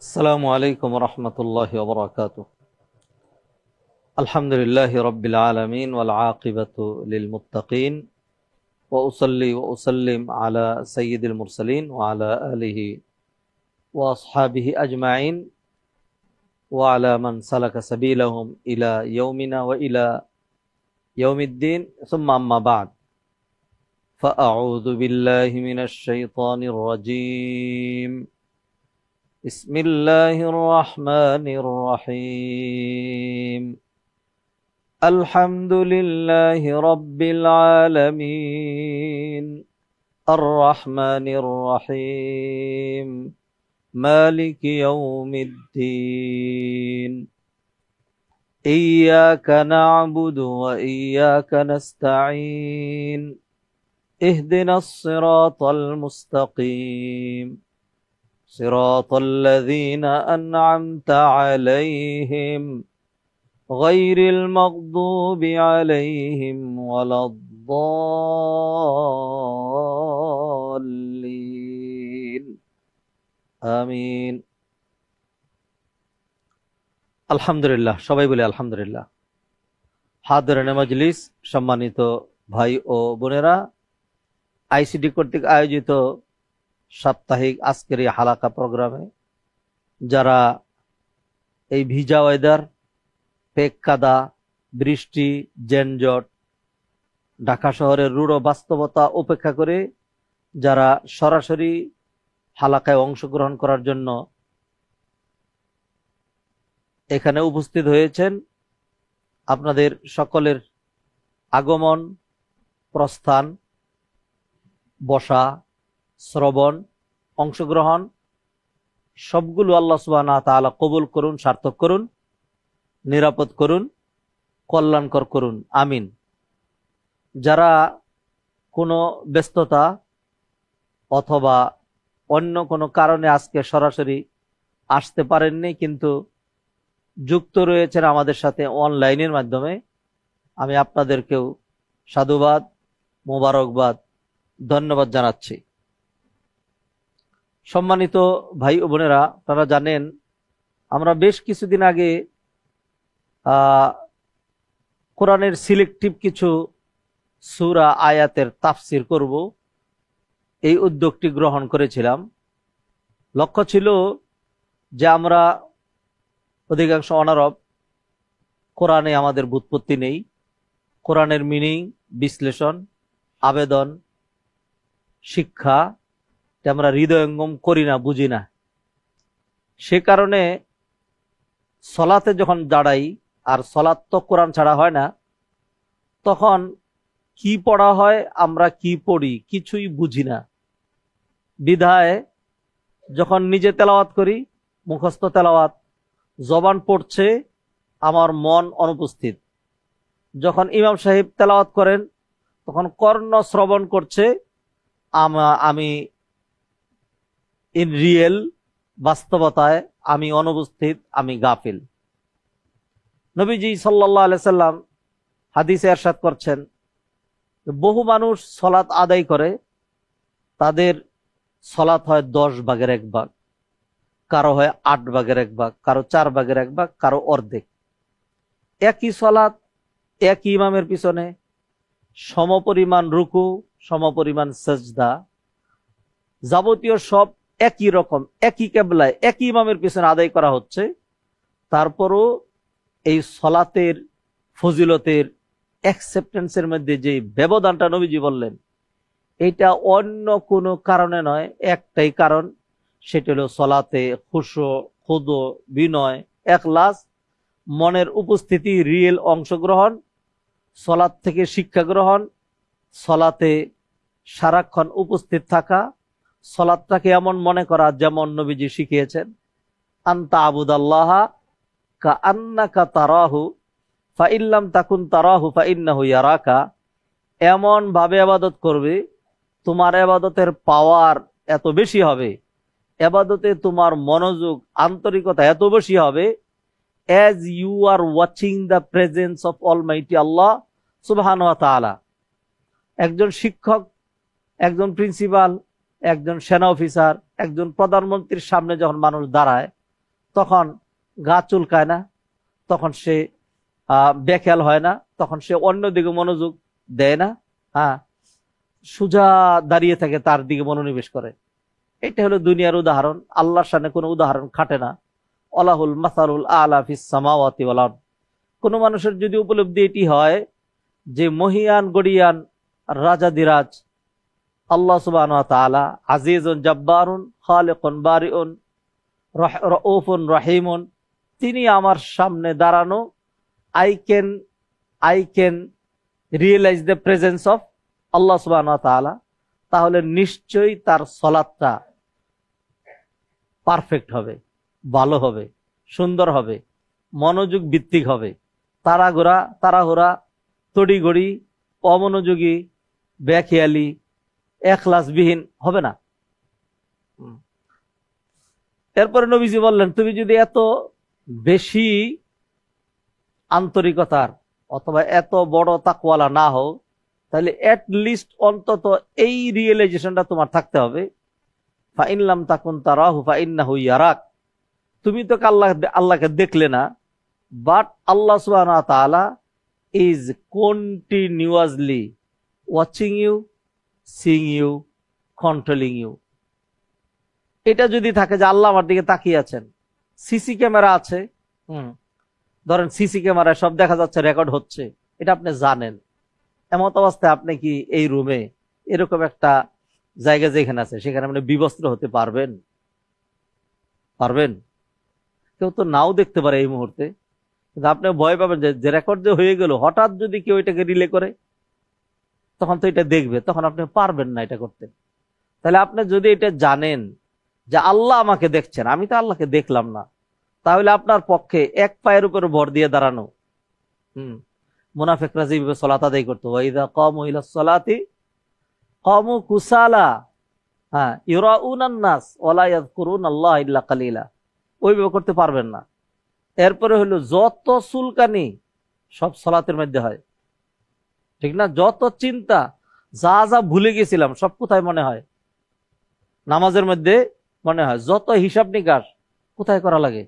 السلام عليكم ورحمة الله وبركاته. الحمد لله رب العالمين والعاقبة للمتقين، وأصلي وأسلم على سيد المرسلين وعلى آله وأصحابه أجمعين وعلى من سلك سبيلهم إلى يومنا وإلى يوم الدين، ثم أما بعد، فأعوذ بالله من الشيطان الرجيم. بسم الله الرحمن الرحيم. الحمد لله رب العالمين الرحمن الرحيم مالك يوم الدين. إياك نعبد وإياك نستعين. اهدنا الصراط المستقيم، صراط الذين أنعمت عليهم غير المغضوب عليهم ولا الضالين. آمين. আলহামদুলিল্লাহ, সবাই বলে আলহামদুলিল্লাহ। হাদিরানে মজলিস, সম্মানিত ভাই ও বোনেরা, আইসিডি কর্তৃক আয়োজিত সাপ্তাহিক আজকের এই হালাকা প্রোগ্রামে যারা এই ভিজা ওয়েদার, পেক কাদা, বৃষ্টি, যানজট, ঢাকা শহরের রূঢ় বাস্তবতা উপেক্ষা করে যারা সরাসরি হালাকায় অংশগ্রহণ করার জন্য এখানে উপস্থিত হয়েছেন, আপনাদের সকলের আগমন, প্রস্থান, বসা, শ্রবণ, অংশগ্রহণ সবগুলো আল্লাহ সুবহানাহু ওয়া তাআলা কবুল করুন, সার্থক করুন, নিরাপদ করুন, কল্যাণকর করুন। আমিন। যারা কোনো ব্যস্ততা অথবা অন্য কোনো কারণে আজকে সরাসরি আসতে পারেননি কিন্তু যুক্ত রয়েছেন আমাদের সাথে অনলাইনের মাধ্যমে, আমি আপনাদেরকেও সাধুবাদ, মোবারকবাদ, ধন্যবাদ জানাচ্ছি। সম্মানিত ভাই ও বোনেরা, আপনারা জানেন আমরা বেশ কিছুদিন আগে কোরআনের সিলেক্টিভ কিছু সূরা আয়াতের তাফসির করব, এই উদ্যোগটি গ্রহণ করেছিলাম। লক্ষ্য ছিল যে আমরা অধিকাংশ অনারব, কোরআনে আমাদের ব্যুৎপত্তি নেই, কোরআনের মিনিং, বিশ্লেষণ, আবেদন, শিক্ষা আমরা হৃদয়ঙ্গম করি না, বুঝি না। সে কারণে সলাতে যখন দাঁড়াই, আর সলাত তো কোরআন ছাড়া হয় না, তখন কি পড়া হয়, আমরা কি পড়ি কিছুই বুঝি না। বিধায় যখন নিজে তেলাওয়াত করি, মুখস্থ তেলাওয়াত, জবান পড়ছে, আমার মন অনুপস্থিত। যখন ইমাম সাহেব তেলাওয়াত করেন তখন কর্ণ শ্রবণ করছে, আমি ইন রিয়েল, বাস্তবতায় আমি অনুপস্থিত, আমি গাফিল। নবীজি সাল্লাল্লাহু আলাইহি সাল্লাম হাদিসে ইরশাদ করছেন, বহু মানুষ সলাত আদায় করে, তাদের সলাত হয় 10 ভাগের 1 ভাগ, কারো হয় 8 ভাগের 1 ভাগ, কারো 4 ভাগের 1 ভাগ, কারো অর্ধেক। একই সলাত, একই ইমামের পিছনে সমপরিমাণ রুকু, সমপরিমাণ সাজদা, যাবতীয় সব একই রকম, একই কিবলায়, একই ইমামের পিছনে আদায় করা হচ্ছে। তারপরও এই সলাতের ফজিলতের, অ্যাকসেপ্টেন্সের মধ্যে যে ব্যবধানটা নবীজি বললেন, এটা অন্য কোনো কারণে নয়, একটাই কারণ, সেটা হলো সলাতে খুশু, খুদু, বিনয়, ইখলাস, মনের উপস্থিতি, রিয়েল অংশগ্রহণ, সলাত থেকে শিক্ষা গ্রহণ, সলাতে সারাক্ষণ উপস্থিত থাকা, সলাতটাকে এমন মনে করা যেমন নবীজি শিখিয়েছেন, আনতা আবুদাল্লাহা কাআন্নাকা তারাহু ফাইল্লাম তাকুন তারাহু ফাইন্নাহু ইয়ারাকা। এমন ভাবে ইবাদত করবে, তোমার ইবাদতের পাওয়ার এত বেশি হবে, ইবাদতে তোমার মনোযোগ, আন্তরিকতা এত বেশি হবে, as you are watching the presence of Almighty Allah subhanahu wa ta'ala. একজন শিক্ষক, একজন প্রিন্সিপাল, একজন সেনা অফিসার, একজন প্রধানমন্ত্রীর সামনে যখন মানুষ দাঁড়ায়, তখন গা চুলকায় না, তখন সে বেখেয়াল হয় না, তখন সে অন্যদিকে মনোযোগ দেয় না, হ্যাঁ, সোজা দাঁড়িয়ে থাকে, তার দিকে মনোনিবেশ করে। এটা হলো দুনিয়ার উদাহরণ। আল্লাহর সামনে কোনো উদাহরণ খাটে না। আলাহুল মাসালুল আলা ফিস সামাওয়াতি ওয়াল আরদ। কোন মানুষের যদি উপলব্ধি এটি হয় যে মহিয়ান গড়িয়ান রাজাদিরাজ আল্লাহ সুবহানাহু ওয়া তাআলা আজিজুন জাব্বারুন খালিকুন বারিউন রাউফুন রহিমুন, তিনি আমার সামনে দাঁড়ানো, I can realise the presence of Allah সুবহানাহু ওয়া তাআলা, তাহলে নিশ্চয়ই তার সালাতটা পারফেক্ট হবে, ভালো হবে, সুন্দর হবে, মনোযোগ ভিত্তিক হবে। তাড়াহুড়া, তড়িঘড়ি, অমনোযোগী, বেখেয়ালি, এখলাসবিহীন হবে না। এরপরে নবীজি বললেন, তুমি যদি এত বেশি আন্তরিকতার অথবা এত বড় তাকওয়ালা না হও, তাহলে এট লিস্ট অন্তত এই রিয়েলাইজেশনটা তোমার থাকতে হবে, ফাইন লাম তাকুন তারাহু ফাইন্নাহু ইয়ারাক। তুমি তো আল্লাহকে দেখলে না, বাট আল্লাহ সুবহানাহু ওয়া তাআলা is continuously watching you, seeing you, controlling you. এটা যদি থাকে যে আল্লাহ আমার দিকে তাকিয়ে আছেন, সিসি ক্যামেরা আছে, ধরেন সিসি ক্যামেরায় সব দেখা যাচ্ছে, রেকর্ড হচ্ছে, এটা আপনি জানেন। এমত অবস্থায় আপনি কি এই রুমে এরকম একটা জায়গা যেখানে আছে সেখানে আপনি বিবস্ত্র হতে পারবেন? কেউ তো নাও দেখতে পারে এই মুহূর্তে, কিন্তু আপনি ভয় পাবেন যে রেকর্ড যে হয়ে গেল, হঠাৎ যদি কেউ এটাকে রিলে করে তখন তো এটা দেখবে, তখন আপনি পারবেন না এটা করতে। তাহলে আপনি যদি এটা জানেন যে আল্লাহ আমাকে দেখছেন, আমি তো আল্লাহকে দেখলাম না, তাহলে আপনার পক্ষে এক পায়ের উপরে ভর দিয়ে দাঁড়ানো। মুনাফিকরা যেভাবে সালাত আদায় করতো, ওয়াইদা কামু ইলাস সালাতি কামু কুসালা, হ্যাঁ, ইউরাউনান নাস ওয়ালা ইয়াযকুরুনাল্লাহ ইল্লা কালিলা, ওইভাবে করতে পারবেন না। এরপরে হলো যত চুলকানি সব সালাতের মধ্যে হয়, ঠিক না? যত চিন্তা, যা যা ভুলে গেছিলাম সব কোথায় মনে হয়? নামাজের মধ্যে মনে হয়। যত হিসাব নিকাশ কোথায় করা লাগে?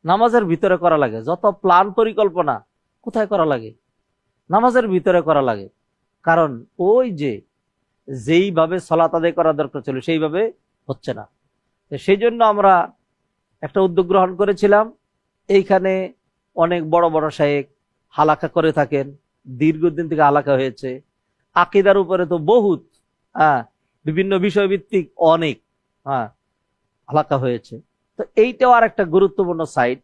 নামাজের ভিতরে করা লাগে। যত প্ল্যান পরিকল্পনা কোথায় করা লাগে? নামাজের ভিতরে করা লাগে। কারণ ওই যেইভাবে সালাত আদায় করা দরকার ছিল সেইভাবে হচ্ছে না। সেই জন্য আমরা একটা উদ্যোগ গ্রহণ করেছিলাম। এইখানে অনেক বড় বড় শায়েখ হালাকা করে থাকেন, দীর্ঘদিন থেকে হালাকা হয়েছে। আকীদার উপরে তো বহুত, বিভিন্ন বিষয়ভিত্তিক অনেক হালাকা হয়েছে। তো এইটাও আর একটা গুরুত্বপূর্ণ সাইট।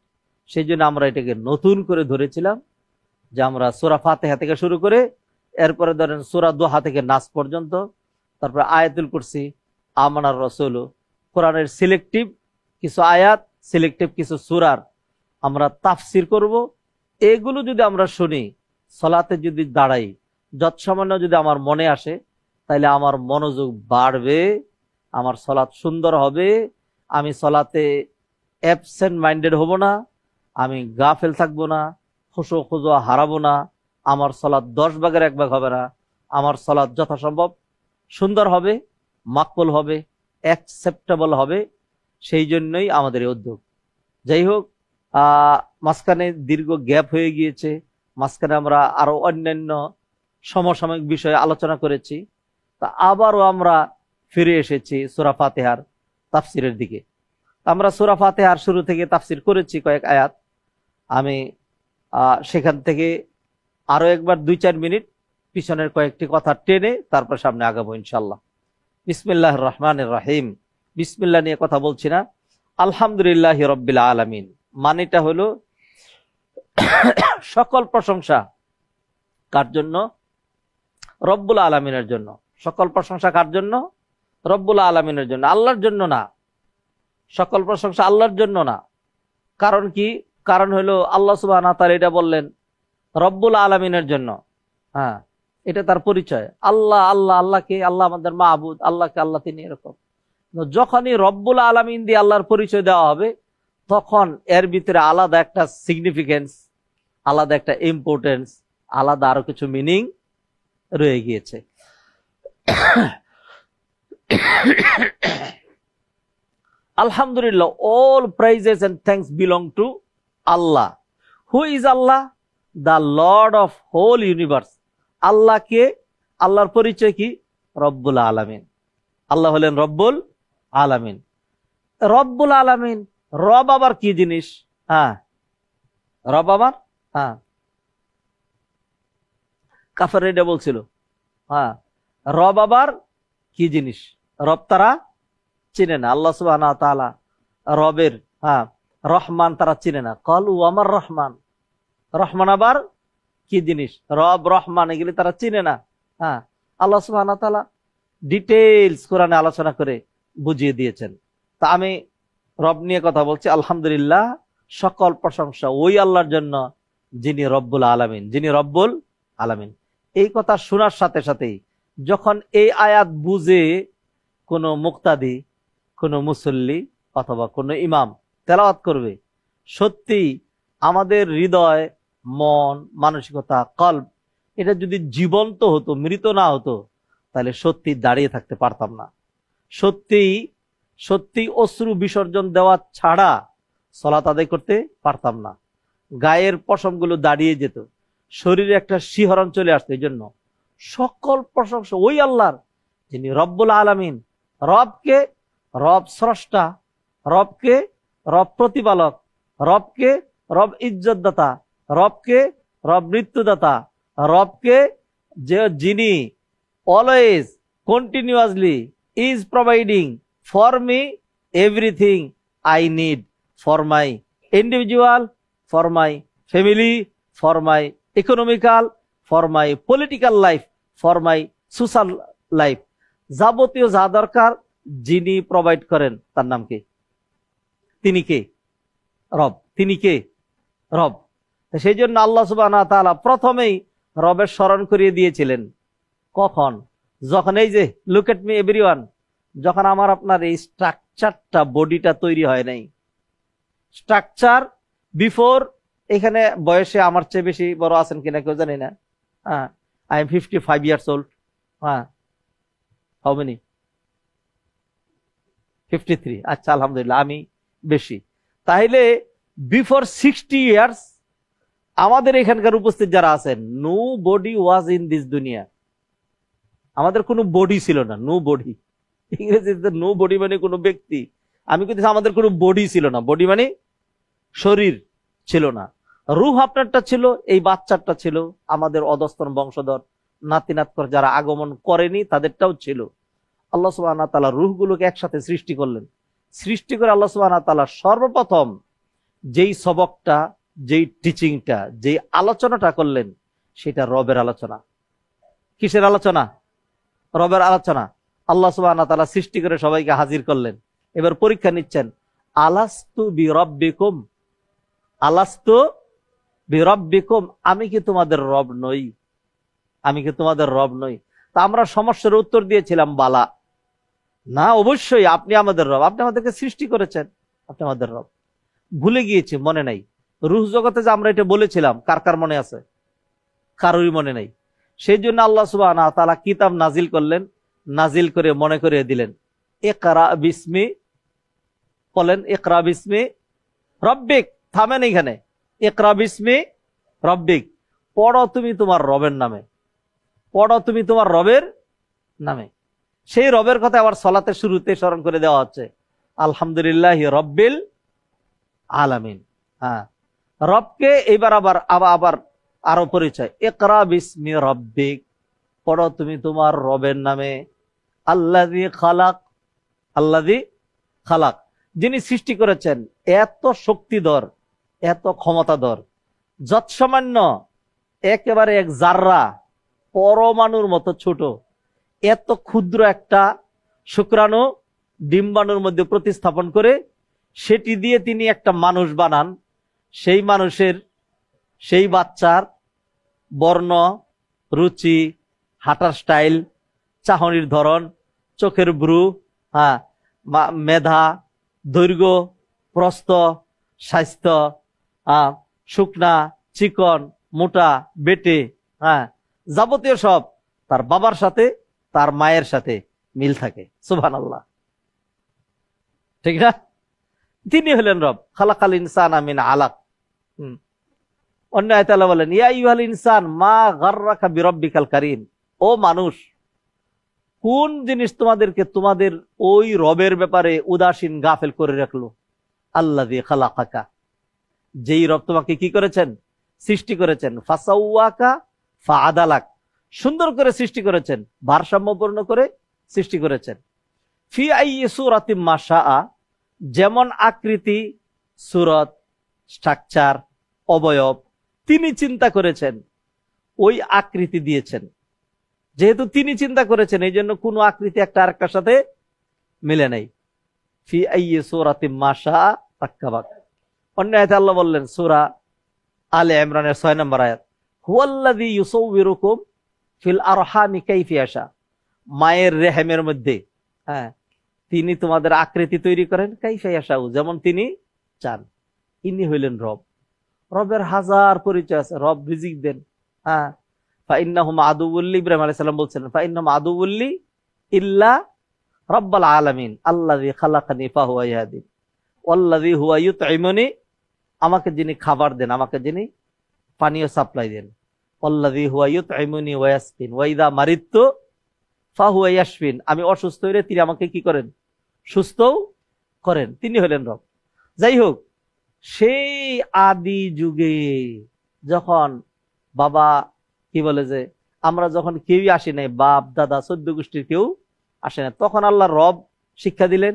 সেই জন্য আমরা এটাকে নতুন করে ধরেছিলাম যে আমরা সূরা ফাতিহা থেকে শুরু করে এরপরে ধরেন সূরা দুহা থেকে নাস পর্যন্ত, তারপরে আয়াতুল কুরসি, আমানার রাসূল, কোরআনের সিলেক্টিভ কিছু আয়াত, সিলেক্টিভ কিছু সূরার আমরা তাফসির করব। এগুলো যদি আমরা শুনি, সালাতে যদি দাঁড়াই, যৎসামান্য যদি আমার মনে আসে, তাহলে আমার মনোযোগ বাড়বে, আমার সালাত সুন্দর হবে, আমি সালাতে অ্যাবসেন্ট মাইন্ডেড হব না, আমি গাফেল থাকবো না, খুশু খুজুয়া হারাবো না, আমার সালাত 10 ভাগের 1 ভাগ হবে না, আমার সালাত যথাসম্ভব সুন্দর হবে, মাকবুল হবে, অ্যাকসেপ্টেবল হবে। সেই জন্যই আমাদের এই উদ্যোগ। যাই হোক, মাঝখানে দীর্ঘ গ্যাপ হয়ে গিয়েছে, মাঝখানে আমরা আরো অন্যান্য সমসাময়িক বিষয়ে আলোচনা করেছি। তা আবারও আমরা ফিরে এসেছি সূরা ফাতিহার তাফসিরের দিকে। আমরা সূরা ফাতিহার শুরু থেকে তাফসির করেছি কয়েক আয়াত। আমি সেখান থেকে আরো একবার 2-4 মিনিট পিছনের কয়েকটি কথা টেনে তারপর সামনে আগাবো ইনশাল্লাহ। বিসমিল্লাহির রহমানির রহিম। বিসমিল্লাহ নিয়ে কথা বলছি না, আলহামদুলিল্লাহি রাব্বিল আলামিন। মানেটা হলো সকল প্রশংসা কার জন্য? রব্বুল আলামিনের জন্য। সকল প্রশংসা কার জন্য? রব্বুল আলামিনের জন্য, আল্লাহর জন্য না। সকল প্রশংসা আল্লাহর জন্য না। কারণ কি? কারণ হলো আল্লাহ সুবহানাহু ওয়া তাআলা এটা বললেন রব্বুল আলামিনের জন্য। এটা তার পরিচয়। আল্লাহ আল্লাহ আল্লাহকে, আল্লাহ আমাদের মাহবুদ, আল্লাহকে আল্লাহ তিনি, এরকম। যখনই রব্বুল আলামিন দিয়ে আল্লাহর পরিচয় দেওয়া হবে, তখন এর ভিতরে আলাদা একটা সিগনিফিকেন্স, আলাদা একটা ইম্পর্টেন্স, আলাদা আরো কিছু মিনিং রয়ে গিয়েছে। আলহামদুলিল্লাহ, all praises and thanks belong to Allah. Who is Allah? The Lord of whole universe. আল্লাহ কে? আল্লাহর পরিচয় কি? রব্বুল আলামিন। আল্লাহ হলেন রব্বুল আলামিন। রব্বুল আলামিন, রব আবার কি জিনিস? হ্যাঁ, রব আবার, হ্যাঁ, কাফের এটা বলছিল, হ্যাঁ, রব আবার কি জিনিস? রব তারা চিনে না। আল্লাহ সুবহানাহু ওয়া তাআলা রবের, হ্যাঁ, রহমান তারা চিনে না। ক্বালু আমার রহমান, রহমান আবার কি জিনিস? রব রহমান এগুলি তারা চিনে না। হ্যাঁ, আল্লাহ সুবহানাহু ওয়া তাআলা ডিটেইলস কোরআনে আলোচনা করে বুঝিয়ে দিয়েছেন। তা আমি রব নিয়ে কথা বলছি। আলহামদুলিল্লাহ, সকল প্রশংসা ওই আল্লাহর জন্য যিনি রব্বুল আলামিন, যিনি রব্বুল আলামিন। এই কথা শোনার সাথে সাথেই যখন এই আয়াত বুঝে কোনো মুক্তাদি, কোনো মুসল্লি অথবা কোনো ইমাম তেলাওয়াত করবে, সত্যি আমাদের হৃদয়, মন, মানসিকতা, কলব এটা যদি জীবন্ত হতো, মৃত না হতো, তাহলে সত্যি দাঁড়িয়ে থাকতে পারতাম না। সত্যি সত্যি অশ্রু বিসর্জন দেওয়া ছাড়া সালাত আদায় করতে পারতাম না। গায়ের পশমগুলো দাঁড়িয়ে যেত, শরীরে একটা শিহরণ চলে আসতো। এই জন্য সকল প্রশংসা ওই আল্লাহর যিনি রব্বুল আলামিন। রবকে রব স্রষ্টা, রবকে রব প্রতিপালক, রবকে রব ইজ্জতদাতা, রবকে রব মৃত্যুদাতা, রবকে যে যিনি always continuously is providing for me everything I need, for my individual, for my family, for my economical, for my political life, for my social life. যাবতীয় যা দরকার যিনি প্রোভাইড করেন তার নাম কি? তিনি কে? রব। তিনি কে? রব। সেই জন্য আল্লাহ সুবহানাহু ওয়া তাআলা প্রথমেই রবের স্মরণ করিয়ে দিয়েছিলেন। কখন? যখন এই যে লুক এট মি এভরিওয়ান, যখন আমার আপনার এই স্ট্রাকচারটা, বডিটা তৈরি হয় নাই। স্ট্রাকচার বিফোর, এখানে বয়সে আমার চেয়ে বেশি বড় আছেন কিনা কেউ জানি না। হ্যাঁ, আই এম 55 years old. হ্যাঁ, হাউ মেনি? 53। আচ্ছা, আলহামদুলিল্লাহ, আমি বেশি। তাহলে বিফোর 60 years আমাদের এখানকার উপস্থিত যারা আছেন, no body was in this দুনিয়া। আমাদের কোনো বডি ছিল না, নো বডি। ইংরেজিতে নো বডি মানে কোনো ব্যক্তি। আমি কিন্তু আমাদের কোনো বডি ছিল না। বডি মানে শরীর ছিল না। রূহ আপনারটা ছিল, এই বাচ্চাটা ছিল, আমাদের অধস্তন বংশধর নাতি নাতকর যারা আগমন করেনি তাদেরটাও ছিল। আল্লাহ সুবহানাহু ওয়া তাআলা রূহগুলোকে একসাথে সৃষ্টি করলেন। সৃষ্টি করে আল্লাহ সুবহানাহু ওয়া তাআলা সর্বপ্রথম যেই সবকটা, যেই টিচিংটা, যেই আলোচনাটা করলেন, সেটা রবের আলোচনা। কিসের আলোচনা? রবের আলোচনা। আল্লাহ সুবহানাহু ওয়া তাআলা সৃষ্টি করে সবাইকে হাজির করলেন। এবার পরীক্ষা নিচ্ছেন, আলাস্তু বিরব্বিকুম, আলাস্তু বিরব্বিকুম, আমি কি তোমাদের রব নই? আমি কি তোমাদের রব নই? তা আমরা সমস্যার উত্তর দিয়েছিলাম বালা, না, অবশ্যই আপনি আমাদের রব। আপনি আমাদেরকে সৃষ্টি করেছেন, আপনি আমাদের রব। ভুলে গিয়েছি, মনে নাই। রূহ জগতে যে আমরা এটা বলেছিলাম, কার কার মনে আছে? কারোরই মনে নাই। সেই জন্য আল্লাহ সুবহানাহু ওয়া তাআলা কিতাব নাজিল করলেন, নাজিল করে মনে করিয়ে দিলেন, ইকরা বিসমি, বলেন ইকরা বিসমি রব্বিক। থামেন এখানে, ইকরা বিসমি রব্বিক, পড়ো তুমি তোমার রবের নামে, পড়ো তুমি তোমার রবের নামে। সেই রবের কথা আবার সালাতের শুরুতে স্মরণ করে দেওয়া হচ্ছে, আলহামদুলিল্লাহি রব্বিল আলামিন। হ্যাঁ, রবকে এইবার আবার আবার আরো পরিচয়, ইকরা বিসমি রব্বিক, পড়ো তুমি তোমার রবের নামে, আল্লাযী খালাক, আল্লাযী খালাক, যিনি সৃষ্টি করেছেন। এত শক্তিধর, এত ক্ষমতাধর, যৎসামান্য একেবারে এক জাররা, পরমাণুর মতো ছোট, এত ক্ষুদ্র একটা শুক্রাণু ডিম্বাণুর মধ্যে প্রতিস্থাপন করে সেটি দিয়ে তিনি একটা মানুষ বানান। সেই মানুষের, সেই বাচ্চার বর্ণ, রুচি, হাঁটার স্টাইল, চাহনির ধরন, চোখের ব্রু, হ্যাঁ, মেধা, দৈর্ঘ্য, প্রস্থ, স্বাস্থ্য, শুকনা, চিকন, মোটা, বেটে, হ্যাঁ, যাবতীয় সব তার বাবার সাথে, তার মায়ের সাথে মিল থাকে। সুবহানাল্লাহ, ঠিক না? তিনি হলেন রব। খালাকাল ইনসানা মিন আলাক। অন্য আয়াতে আল্লাহ বলেন, ইয়া আইয়ুহাল ইনসান মা গাররাকা বিরাব্বিকাল কারীম। ও মানুষ, কোন জিনিস তোমাদেরকে তোমাদের ওই রবের ব্যাপারে উদাসীন গাফেল করে রাখলো? আল্লাযী খালাকাকা, যেই রব তোমাকে কি করেছেন? সৃষ্টি করেছেন। ফাসাওয়াকা ফাআদালাক, সুন্দর করে সৃষ্টি করেছেন, ভারসাম্যপূর্ণ করে সৃষ্টি করেছেন। ফি আইয়ি সূরাতিম মা শাআ, যেমন আকৃতি, সূরত, স্ট্রাকচার, অবয়ব তিনি চিন্তা করেছেন, ওই আকৃতি দিয়েছেন। যেহেতু তিনি চিন্তা করেছেন, এই জন্য কোন আকৃতি একটা আরেকটার সাথে মিলে নাই। ফি আইয়ি সূরাতিম মা শাআ রাক্কাবাক। অন্য আয়াতে আল্লাহ বললেন, সূরা আলে ইমরানের 6 নম্বর আয়াত, হুয়াল্লাযী ইউসাউবিরুকুম ফিল আরহামি কাইফা ইয়াশা। মায়ের রেহেমের মধ্যে তিনি তোমাদের আকৃতি তৈরি করেন, কাইফা ইয়াশাউ, যেমন তিনি চান। ইনি হইলেন রব। রবের হাজার পরিচয় আছে। রব রিজিক দেন। ফাইন্নাহুম আদুউল্লি, ইব্রাহিম আলাইহিস সালাম বলছেন, ফাইন্নাহুম আদুউল্লি ইল্লা রাব্বাল আলামিন আল্লাযী খালাকানি ফাহুয়া ইয়াহদিন ওয়াল্লাযী হুয়া ইউতঈমুনি, আমাকে যিনি খাবার দেন, আমাকে যিনি পানীয় সাপ্লাই দেন। ওয়াল্লাযী হুয়া ইউতঈমুনি ওয়া ইয়াসকিন ওয়া ইযা মারিদতু ফাহুয়া ইয়াশফিন, আমি অসুস্থ হলে তিনি আমাকে কি করেন? সুস্থও করেন। তিনি হলেন রব। যাই হোক, সেই আদি যুগে যখন বাবা কি বলে যে আমরা যখন কেউই আসি নাই, বাপ দাদা 14 গোষ্ঠীর কেউ আসে না, তখন আল্লাহ রব শিক্ষা দিলেন।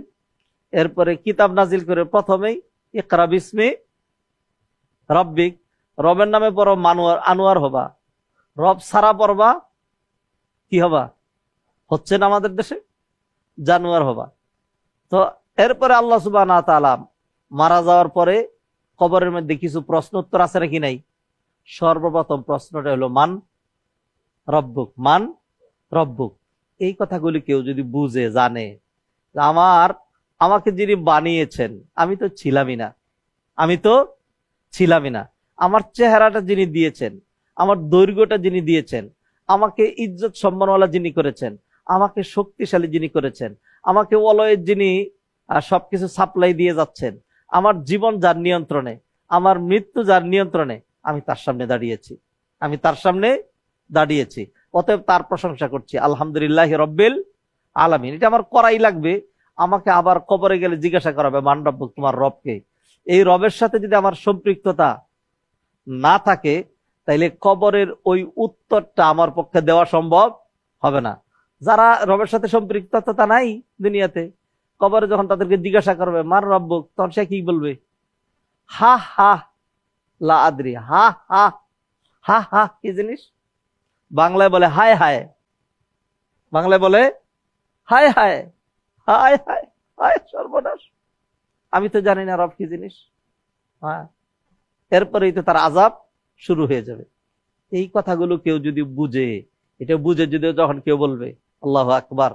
এরপরে কিতাব নাজিল করে প্রথমেই ইকরা বিসমি রব্বিক, রবের নামে পড়ো আনোয়ার হবা। রব সারা পড়বা কি হবা? হচ্ছে না আমাদের দেশে জানোয়ার হবা। তো এরপরে আল্লাহ সুবহানাহু ওয়া তাআলা মারা যাওয়ার পরে কবরের মধ্যে কিছু প্রশ্ন উত্তর আছে নাকি নাই? সর্বপ্রথম প্রশ্নটা হলো মান রব্বুক, মান রব্বুক। এই কথাগুলি কেউ যদি বুঝে জানে, আমাকে যিনি বানিয়েছেন, আমি তো ছিলামই না, আমার চেহারাটা যিনি দিয়েছেন, আমার দৈর্ঘ্যটা যিনি দিয়েছেন, আমাকে ইজ্জত সম্মানওয়ালা যিনি করেছেন, আমাকে শক্তিশালী যিনি করেছেন, আমাকে অলয়ের যিনি সবকিছু সাপ্লাই দিয়ে যাচ্ছেন, আমার জীবন যার নিয়ন্ত্রণে, আমার মৃত্যু যার নিয়ন্ত্রণে, আমি তার সামনে দাঁড়িয়েছি। অতএব তার প্রশংসা করছি, আলহামদুলিল্লাহ রব্বিল আলামিন। এটা আমার করাই লাগবে। আমাকে আবার কবরে গেলে জিজ্ঞাসা করাবে, মান রব্বুক, তোমার রবকে। এই রবের সাথে যদি আমার সম্পৃক্ততা না থাকে, তাইলে কবরের ওই উত্তরটা আমার পক্ষে দেওয়া সম্ভব হবে না। যারা রবের সাথে সম্পৃক্ততা নাই দুনিয়াতে, কবরে যখন তাদেরকে জিজ্ঞাসা করবে মান রব্বুক, তখন সে কি বলবে? হা হা লা আদ্রি। হা হা হা হা কি জিনিস? বাংলায় বলে হায় হায়, বাংলায় বলে হায় হায়, হায় হায়, হায় সর্বনাশ, আমি তো জানি না রব কি জিনিস। এরপরেই তো তার আযাব শুরু হয়ে যাবে। এই কথাগুলো কেউ যদি বুঝে, এটা বুঝে যদি যখন কেউ বলবে আল্লাহু আকবার,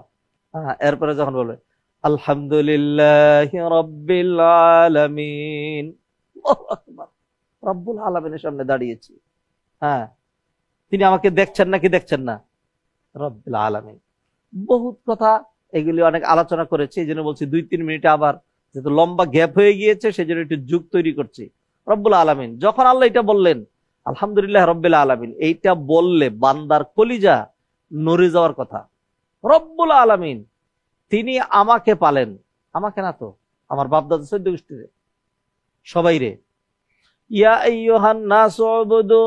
এরপরে যখন বলবে আলহামদুলিল্লাহি রাব্বিল আলামিন, আল্লাহু আকবার, রব্বুল আলামিনের সামনে দাঁড়িয়েছি। তিনি আমাকে দেখছেন নাকি দেখছেন না? রব্বুল আলামিন। বহুত কথা, এগুলি অনেক আলোচনা করেছি, এই জন্য বলছি 2-3 মিনিটে, আবার যেহেতু লম্বা গ্যাপ হয়ে গিয়েছে সেজন্য একটু যুগ তৈরি করছি। রব্বুল আলামিন, যখন আল্লাহ এটা বললেন আলহামদুলিল্লাহ রব্বিল আলামিন, এইটা বললে বান্দার কলিজা নড়ে যাওয়ার কথা। রব্বুল আলামিন, তিনি আমাকে পালেন, আমাকে না তো, আমার বাপ দাদা 14 গোষ্ঠীরে সবাই রে। ইয়া আইয়ুহান নাসু উবুদু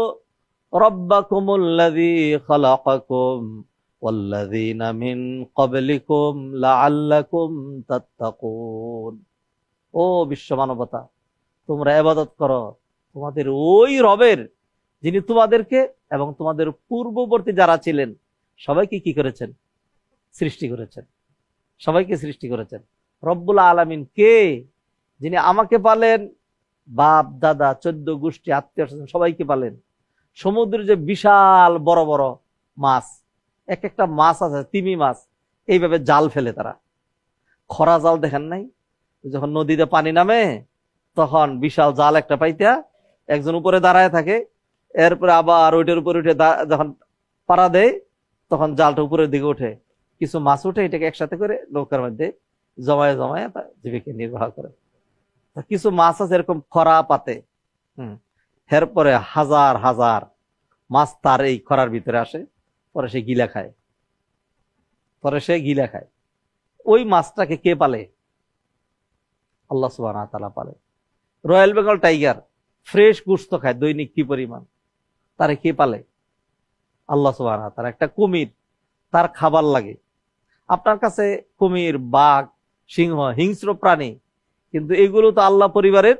রাব্বাকুমুল্লাযী খালাকাকুম ওয়াল্লাযীনা মিন ক্বাবলিকুম লাআল্লাকুম তাত্তাকুন। ও বিশ্ব মানবতা, তোমরা ইবাদত করো তোমাদের ওই রবের, যিনি তোমাদেরকে এবং তোমাদের পূর্ববর্তী যারা ছিলেন সবাইকে কি করেছেন? সৃষ্টি করেছেন। সবাইকে সৃষ্টি করেছেন। রব্বুল আলামিন কে? যিনি আমাকে পালেন, বাপ দাদা 14 গোষ্ঠী আত্মীয় স্বজন সবাইকে পালেন। সমুদ্রের যে বিশাল বড় বড় মাছ, এক একটা মাছ আছে, তিমি মাছ, এইভাবে জাল ফেলে তারা। খরা জাল দেখেন নাই? যখন নদীতে পানি নামে তখন বিশাল জাল একটা পাইতা একজন উপরে দাঁড়ায় থাকে, এরপরে আবার ওইটার উপরে উঠে যখন পাড়া দেয় তখন জালটা উপরের দিকে উঠে, কিছু মাছ উঠে, এটাকে একসাথে করে নৌকার মধ্যে জমায়ে জমায়ে জীবিকা নির্বাহ করে। কিছু মাছ আছে এরকম খরা পাতে, এরপরে হাজার হাজার মাছ তার এই খরার ভিতরে আসে, পরে সে গিলা খায়, ওই মাছটাকে কে পালে? আল্লাহ সুবহানাহু ওয়া তাআলা পালে। রয়্যাল বেঙ্গল টাইগার ফ্রেশ গোশত খায় দৈনিক কি পরিমাণ, তারে কে পালে? আল্লাহ সুবহানাহু ওয়া তাআলা। একটা কুমির, তার খাবার লাগে। আপনার কাছে কুমির, বাঘ, সিংহ হিংস্র প্রাণী, কিন্তু এগুলো তো আল্লাহ পরিবারের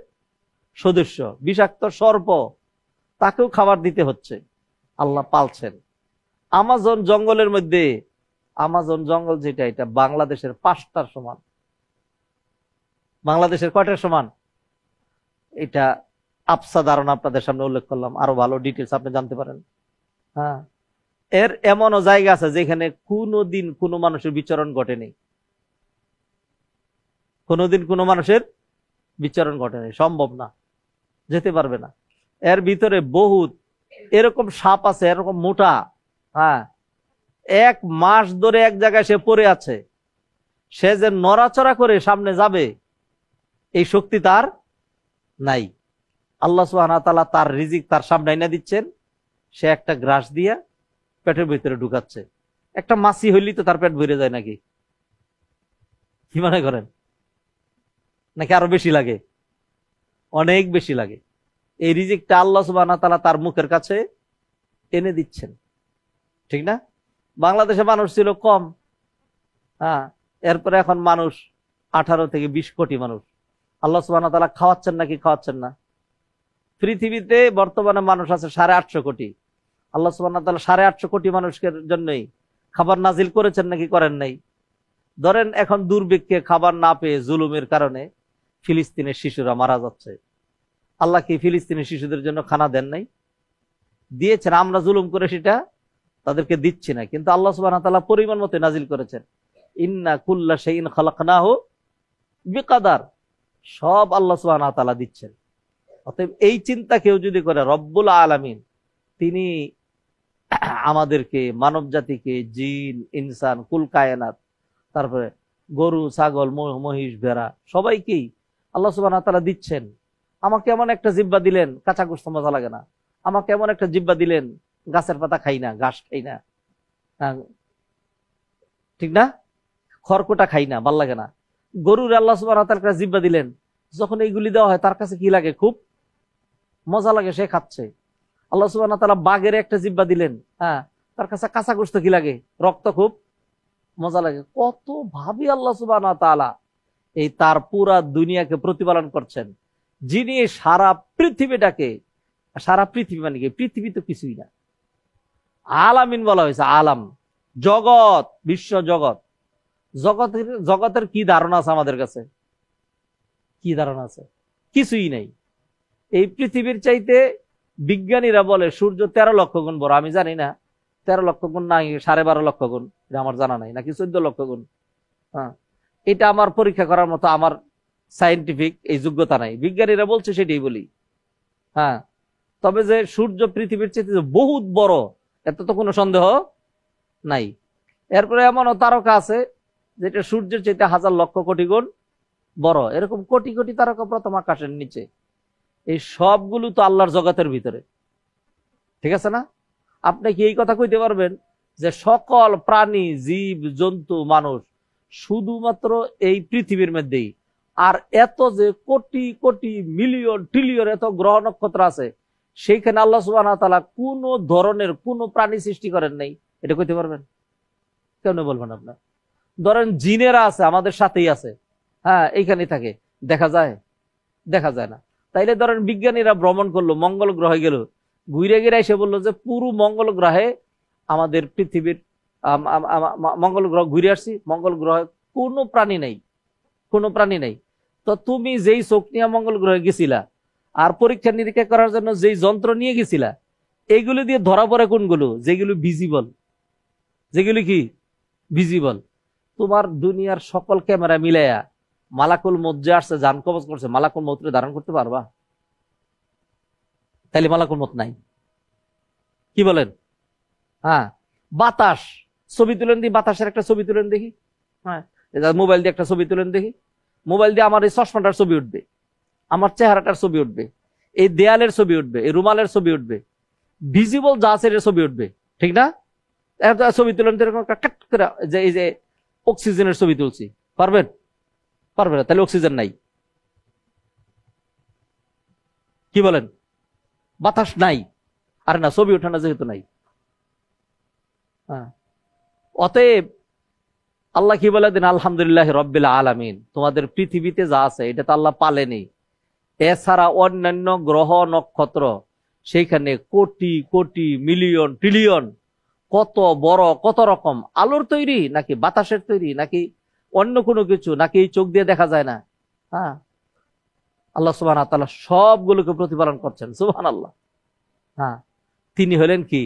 সদস্য। বিষাক্ত সর্প, তাকেও খাবার দিতে হচ্ছে, আল্লাহ পালছেন। আমাজন জঙ্গলের মধ্যে, আমাজন জঙ্গল যেটা, এটা বাংলাদেশের 5টার সমান। বাংলাদেশের কয়টার সমান? এটা আবসা ধারণা আপনাদের সামনে উল্লেখ করলাম, আরো ভালো ডিটেলস আপনি জানতে পারেন। হ্যাঁ, এর এমনও জায়গা আছে যেখানে কোনোদিন কোনো মানুষের বিচরণ ঘটেনি, কোনোদিন কোনো মানুষের বিচরণ ঘটেনি, সম্ভব না, যেতে পারবে না। এর ভিতরে বহুত এরকম সাপ আছে, এরকম মোটা, হ্যাঁ, 1 মাস ধরে এক জায়গায় সে পড়ে আছে, সে যে নড়াচড়া করে সামনে যাবে এই শক্তি তার নাই। আল্লাহ সুবহানাহু ওয়া তাআলা তার রিজিক তার সামনে এনে দিচ্ছেন, সে একটা গ্রাস দিয়া পেটের ভিতরে ঢুকাচ্ছে। একটা মাছি হইলেই তো তার পেট ভরে যায় নাকি? কি মনে করেন? নাকি আরো বেশি লাগে? অনেক বেশি লাগে। এই রিজিকটা আল্লাহ সুবহানাহু ওয়া তাআলা তার মুখের কাছে এনে দিচ্ছেন, ঠিক না? বাংলাদেশে মানুষ ছিল কম, হ্যাঁ, এরপরে এখন মানুষ 18 থেকে 20 কোটি মানুষ। আল্লাহ সুবহানাহু ওয়া তাআলা খাওয়াচ্ছেন নাকি খাওয়াচ্ছেন না? পৃথিবীতে বর্তমানে মানুষ আছে 850 কোটি। আল্লাহ সুবহানাহু ওয়া তাআলা 850 কোটি মানুষের জন্যই খাবার নাজিল করেছেন নাকি করেন নাই? ধরেন এখন দুর্ভিক্ষে খাবার না পেয়ে জুলুমের কারণে ফিলিস্তিনের শিশুরা মারা যাচ্ছে, আল্লাহ কি ফিলিস্তিনের শিশুদের জন্য খানা দেন নাই? দিয়েছেন, আমরা জুলুম করে সেটা তাদেরকে দিচ্ছি না, কিন্তু আল্লাহ সুবহানাহু ওয়া তাআলা পরিমাণ মতো নাজিল করেছেন। ইন্না কুল্লা শাইইন খালাকনাহু বিকাদার, সব আল্লাহ সুবহানাহু ওয়া তাআলা দিচ্ছেন। অতএব এই চিন্তা কেউ যদি করে, রব্বুল আলামিন তিনি আমাদেরকে, মানব জাতিকে, জিন ইনসান কুল কায়নাত, তারপরে গরু ছাগল মহিষ ভেড়া সবাইকেই আল্লাহ সুবহানাহু ওয়া তাআলা দিচ্ছেন। আমাকে এমন একটা জিহ্বা দিলেন, কাঁচা গোশত মজা লাগে না। আমাকে এমন একটা জিহ্বা দিলেন, গাছের পাতা খাই না, ঘাস খাই না, ঠিক না, খড়কুটা খাই না, ভাল লাগে না। গরুর আল্লাহ সুবহানাহু ওয়া তাআলা একটা জিহ্বা দিলেন, যখন এইগুলি দেওয়া হয় তার কাছে কি লাগে? খুব মজা লাগে, সে খাচ্ছে। আল্লাহ সুবহানাহু ওয়া তাআলা বাঘের একটা জিহ্বা দিলেন, হ্যাঁ, তার কাছে কাঁচা গোশত কি লাগে? রক্ত, খুব মজা লাগে। কত ভাবি আল্লাহ সুবহানাহু ওয়া তাআলা এই তার পুরা দুনিয়াকে প্রতিপালন করছেন, যিনি সারা পৃথিবীটাকে, সারা পৃথিবী মানে কি? পৃথিবী তো কিছুই না, আলামিন বলা হয়েছে, আলাম, জগৎ, বিশ্ব জগৎ। জগতের কি ধারণা আছে আমাদের কাছে? কি ধারণা আছে? কিছুই নাই। এই পৃথিবীর চাইতে বিজ্ঞানীরা বলে সূর্য 13 লক্ষ গুণ বড়। আমি জানি না 13 লক্ষ গুণ নাই 12.5 লক্ষ গুণ, এটা আমার জানা নাই, নাকি 14 লক্ষ গুণ। হ্যাঁ, এটা আমার পরীক্ষা করার মতো আমার সায়েন্টিফিক এই যোগ্যতা নাই, বিজ্ঞানীরা বলছে সেটাই বলি। হ্যাঁ, তবে যে সূর্য পৃথিবীর চাইতে বহুত বড়, এত তো কোনো সন্দেহ নাই। এরপরে এমনও তারকা আছে যেটা সূর্যের চাইতে 1000 লক্ষ কোটি গুণ বড়। এরকম কোটি কোটি তারকা প্রথম আকাশের নিচে। এই সবগুলো তো আল্লাহর জগতের ভিতরে, ঠিক আছে না? আপনি কি এই কথা কইতে পারবেন যে সকল প্রাণী, জীব জন্তু, মানুষ শুধুমাত্র এই পৃথিবীর মধ্যেই, আর এত যে কোটি কোটি মিলিয়ন ট্রিলিয়ন এত গ্রহ নক্ষত্র আছে, সেইখানে আল্লাহ সুবহানাহু ওয়া তাআলা কোন ধরনের কোন প্রাণী সৃষ্টি করেন নাই? এটা কইতে পারবেন? কেন বলবেন আপনার? ধরেন জিনেরা আছে, আমাদের সাথেই আছে, হ্যাঁ, এইখানে থাকে, দেখা যায়? দেখা যায় না। তাইলে ধরেন বিজ্ঞানীরা ভ্রমণ করলো, মঙ্গল গ্রহে গেল, ঘুরে গিয়ে এসে বললো যে পুরো মঙ্গল গ্রহে আমাদের পৃথিবীর মঙ্গল গ্রহ ঘুরে আসছি, মঙ্গল গ্রহে কোনো প্রাণী নেই, কোনো প্রাণী নেই। তো তুমি যেই চোখ নিয়ে মঙ্গল গ্রহে গেছিলা আর পরীক্ষা নিরীক্ষা করার জন্য যেই যন্ত্র নিয়ে গেছিলা, এইগুলো দিয়ে ধরা পড়ে কোনগুলো? যেগুলো ভিজিবল, যেগুলো কি ভিজিবল। তোমার দুনিয়ার সকল ক্যামেরা মিলাইয়া মালাকুল মউত যে আসছে, জান কবজ করছে, মালাকুল মউতরে ধারণ করতে পারবা? তাইলে মালাকুল মউত নাই, কি বলেন? হ্যাঁ, বাতাস, ছবি তুলেন দিই, বাতাসের একটা ছবি তুলেন দেখি। হ্যাঁ, মোবাইল দিয়ে একটা ছবি তুলেন দেখি, মোবাইল দিয়ে আমার এই চশমাটার ছবি উঠবে, আমার চেহারাটার ছবি উঠবে, এই দেয়ালের ছবি উঠবে, এই রুমালের ছবি উঠবে, ভিজিবল যা আছে এর ছবি উঠবে, ঠিক না? ছবি তুলেন যে এই যে অক্সিজেনের ছবি তুলছি, পারবেন? পারবে না, তাহলে অক্সিজেন নাই। কি বলেন? বাতাস নাই, আরে না, ছবি ওঠে না যেহেতু নাই। অতএব আল্লাহ কি বলে দেন, আলহামদুলিল্লাহ রব্বিল আলামিন, তোমাদের পৃথিবীতে যা আছে এটা তো আল্লাহ পালেনি। এছাড়া অন্যান্য গ্রহ নক্ষত্র, সেইখানে কোটি কোটি মিলিয়ন ট্রিলিয়ন কত বড় কত রকম আলোর তৈরি, নাকি বাতাসের তৈরি, নাকি অন্য কোনো কিছু, নাকি এই চোখ দিয়ে দেখা যায় না? হ্যাঁ, আল্লাহ সুবহানাহু ওয়া তাআলা সবগুলোকে প্রতিপালন করছেন, সুবহানাল্লাহ। হ্যাঁ, তিনি হলেন কি?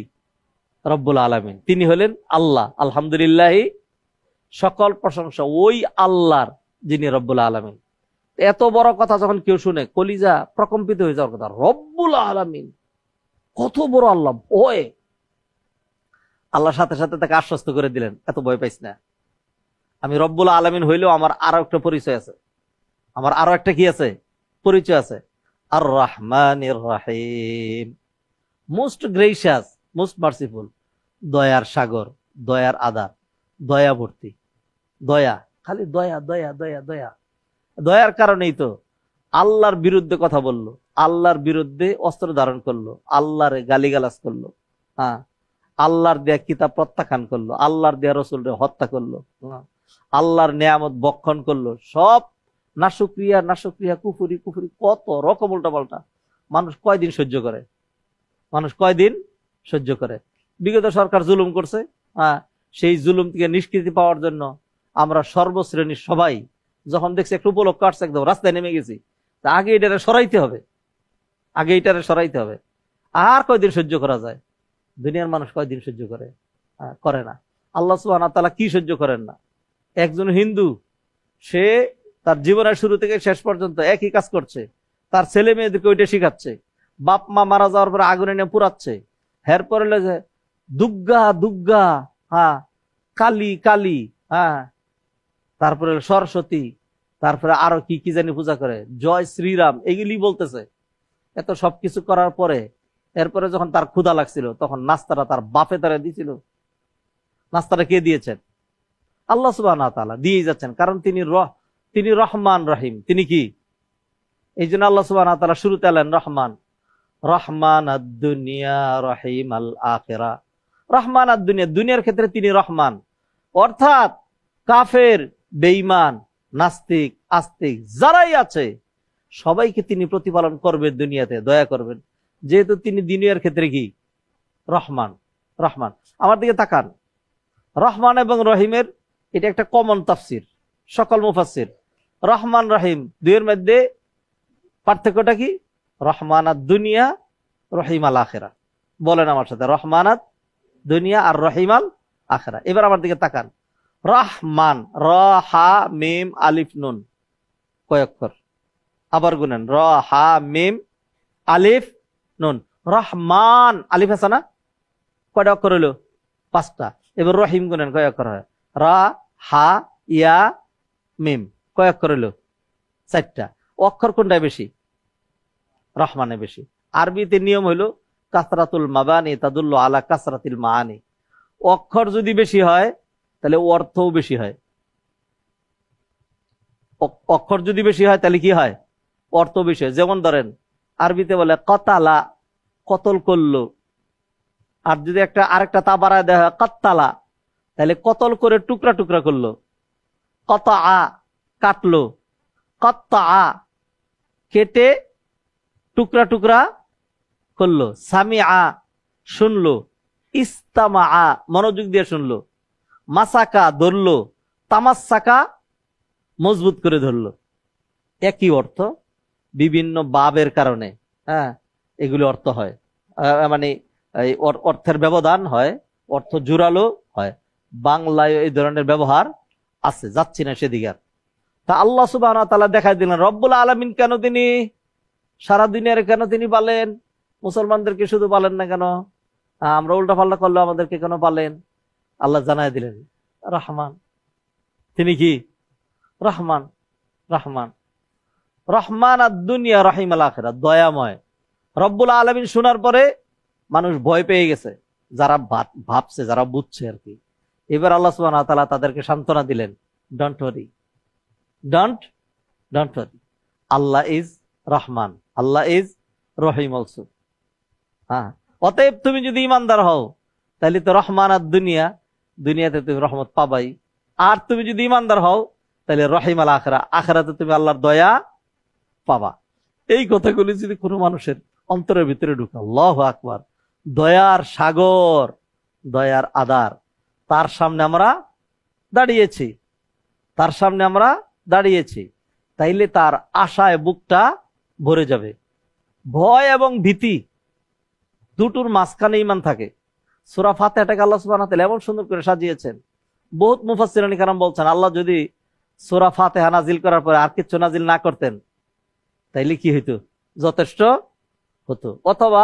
রব্বুল আলামিন, তিনি হলেন আল্লাহ। আলহামদুলিল্লাহ, সকল প্রশংসা ওই আল্লাহর, যিনি রব্বুল আলামিন। এত বড় কথা যখন কেউ শুনে কলিজা প্রকম্পিত হয়ে যাওয়ার কথা। রব্বুল আলামিন, কত বড় আল্লাহ! ভয়, আল্লাহ সাথে সাথে তাকে আশ্বস্ত করে দিলেন, এত ভয় পাইস না, আমি রব্বুল আলামিন হইলেও আমার আরো একটা পরিচয় আছে, আমার আরো একটা কি আছে? পরিচয় আছে, আর রহমানির রহিম, মোস্ট গ্রেসিয়াস, মোস্ট মার্সিফুল, দয়ার সাগর, দয়ার আধার, দয়া ভর্তি, দয়া, খালি দয়া দয়া দয়া দয়া। দয়ার কারণেই তো আল্লাহর বিরুদ্ধে কথা বললো, আল্লাহর বিরুদ্ধে অস্ত্র ধারণ করলো, আল্লাহর গালিগালাজ করলো, হ্যাঁ, আল্লাহর দেয়া কিতাব প্রত্যাখ্যান করলো, আল্লাহর দেয়া রসুলরে হত্যা করলো, আল্লাহর নিয়ামত বক্ষণ করলো, সব নাশক্রিয়া নাশক্রিয়া, কুফুরি কুফুরি, কত রকম উল্টা পাল্টা। মানুষ কয়দিন সহ্য করে? মানুষ কয়দিন সহ্য করে? বিগত সরকার জুলুম করছে, হ্যাঁ, সেই জুলুম থেকে নিষ্কৃতি পাওয়ার জন্য আমরা সর্বশ্রেণীর সবাই যখন দেখছি একটু উপলক্ষ আসছে, একদম রাস্তায় নেমে গেছি। তা আগে এটারে সরাইতে হবে, আগে এটারে সরাইতে হবে। আর কয়দিন সহ্য করা যায়? দুনিয়ার মানুষ কয়দিন সহ্য করে? করে না। আল্লাহ সুবহানাহু ওয়া তাআলা কি সহ্য করেন না? একজন হিন্দু, সে তার জীবনের শুরু থেকে শেষ পর্যন্ত একই কাজ করছে, তার ছেলে মেয়েদেরকে ওইটা শিখাচ্ছে, বাপ মা মারা যাওয়ার পরে আগুনে নিয়ে পুরাচ্ছে, এরপরে যে দুর্গা দুর্গা, হ্যাঁ, কালী কালী, হ্যাঁ, তারপরে সরস্বতী, তারপরে আরো কি কি জানি পূজা করে, জয় শ্রীরাম, এগুলি বলতেছে। এত সবকিছু করার পরে এরপরে যখন তার ক্ষুধা লাগছিল, তখন নাস্তাটা তার বাপে তারা দিয়েছিল। নাস্তাটা কে দিয়েছেন? আল্লাহ সুবহানাহু ওয়া তাআলা দিয়েই যাচ্ছেন, কারণ তিনি রহমান রহিম। তিনি কি? এই জন্য আল্লাহ সুবহানাহু ওয়া তাআলা শুরুতে আলেন রহমান, রহমান আদ-দুনিয়া রহিম আল আখিরা। রহমান আদ-দুনিয়া, দুনিয়ার ক্ষেত্রে তিনি রহমান, অর্থাৎ কাফের, বেঈমান, নাস্তিক, আস্তিক যারাই আছে সবাইকে তিনি প্রতিপালন করবেন, দুনিয়াতে দয়া করবেন, যেহেতু তিনি দুনিয়ার ক্ষেত্রে কি? রহমান। রহমান, আমার দিকে তাকান, রহমান এবং রহিমের এটা একটা কমন তাফসির, সকল মুফাসসির। রহমান রহিম দুইয়ের মধ্যে পার্থক্যটা কি? রহমানাত দুনিয়া, রহিমাল আখিরা। বলেন আমার সাথে, রহমানাত দুনিয়া আর রহিমাল আখিরা। এবার আমার দিকে তাকান, রহমান, র হা মিম আলিফ নুন, কয় অক্ষর? আবার গুনেন, র হা মিম আলিফ নুন। রহমান, আলিফ আছে না? কয়টা অক্ষর হইল? 5টা। এবার রহিম গুনেন, কয় অক্ষর হয়? রা হা ইয়া মিম, কয় অক্ষর হইল? 4টা। অক্ষর কোনটায় বেশি? রহমানে বেশি। আরবিতে নিয়ম হইল কাসরাতুল মাবানি তাদুল্লু আলা কাসরাতিল মাআনি। অক্ষর যদি বেশি হয় তাহলে অর্থও বেশি হয়। অক্ষর যদি বেশি হয় তাহলে কি হয়? অর্থ বেশি হয়। যেমন ধরেন আরবিতে বলে কতালা, কতল করলো, আর যদি আরেকটা তা বাড়ায় দেওয়া হয় কত্তালা, তাহলে কতল করে টুকরা টুকরা করলো। কতা আ, কাটলো। কত্তা আ, কেটে টুকরা টুকরা করলো। সামি আ, শুনলো। ইস্তামা আ, মনোযোগ দিয়ে শুনলো। মাসাকা, ধরলো। তামাসাকা, মজবুত করে ধরলো। একই অর্থ, বিভিন্ন বাবের কারণে, হ্যাঁ, এগুলি অর্থ হয়, মানে অর্থের ব্যবধান হয়, অর্থ জোরালো হয়। বাংলায় এই ধরনের ব্যবহার আছে, যাচ্ছি না সেদিকে। তা আল্লাহ সুবহানাহু ওয়া তাআলা দেখাই দিলেন রব্বুল আলামিন কেন তিনি সারা দুনিয়ার, কেন তিনি পালেন, মুসলমানদেরকে শুধু পালেন না কেন, আমরা উল্টা পাল্টা করলে আমাদেরকে কেন পালেন? আল্লাহ জানাই দিলেন রহমান, তিনি কি? রহমান। রহমান, রহমান আদ-দুনিয়া রহিম আল-আখিরাত, দয়াময়। রব্বুল আলামিন শোনার পরে মানুষ ভয় পেয়ে গেছে, যারা ভাবছে, যারা বুঝছে আর কি। এবার আল্লাহ সুবহানাহু ওয়া তাআলা তাদেরকে সান্ত্বনা দিলেন, don't worry, don't don't worry, Allah is Rahman, Allah is Rahim also. হ্যাঁ, অতএব তুমি যদি ইমানদার হও তাহলে তো রহমান আদ-দুনিয়া, দুনিয়াতে তুমি রহমত পাবাই। আর তুমি যদি ইমানদার হও তাহলে রহিম আল-আখিরা, আখিরাতে তুমি আল্লাহর দয়া পাবা। এই কথাগুলি যদি কোনো মানুষের অন্তরের ভিতরে ঢুকে, আল্লাহু আকবার, দয়ার সাগর, দয়ার আদার, তার সামনে আমরা দাঁড়িয়েছি, তার সামনে আমরা দাঁড়িয়েছি, তাইলে তার আশায় বুকটা ভরে যাবে। ভয় এবং ভীতি দুটোর মাঝখানে ঈমান থাকে। সূরা ফাতিহাটাকে আল্লাহ সুবহানাহু ওয়া তাআলা এমন সুন্দর করে সাজিয়েছেন, বহুত মুফাসসিরিন কিরাম বলছেন, আল্লাহ যদি সূরা ফাতিহা নাজিল করার পরে আর কিছু নাজিল না করতেন তাইলে কি হইতো, যথেষ্ট হতো। অথবা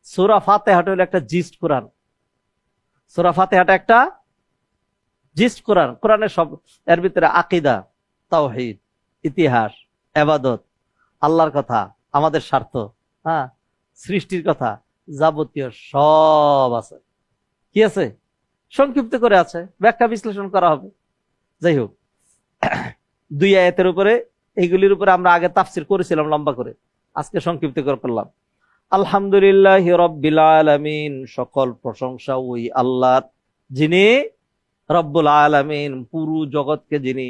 সূরা ফাতিহাটা হলো একটা জিস্ট কোরআন, সূরা ফাতিহাটা একটা জিস্ট কোরআন। কোরআনের সব, এর ভিতরে আকীদা, তাওহীদ, ইতিহাস, ইবাদত, আল্লাহর কথা, আমাদের স্বার্থ, হ্যাঁ, সৃষ্টির কথা, যাবতীয় সব আছে। কি আছে? সংক্ষিপ্ত করে আছে, ব্যাখ্যা বিশ্লেষণ করা হবে। যাই হোক, দুই আয়াতের উপরে, এইগুলির উপরে আমরা আগে তাফসির করেছিলাম লম্বা করে, আজকে সংক্ষিপ্ত করে করলাম। আলহামদুলিল্লাহি রাব্বিল আলামিন, সকল প্রশংসা ওই আল্লাহর, যিনি রব্বুল আলামিন, পুরো জগৎকে যিনি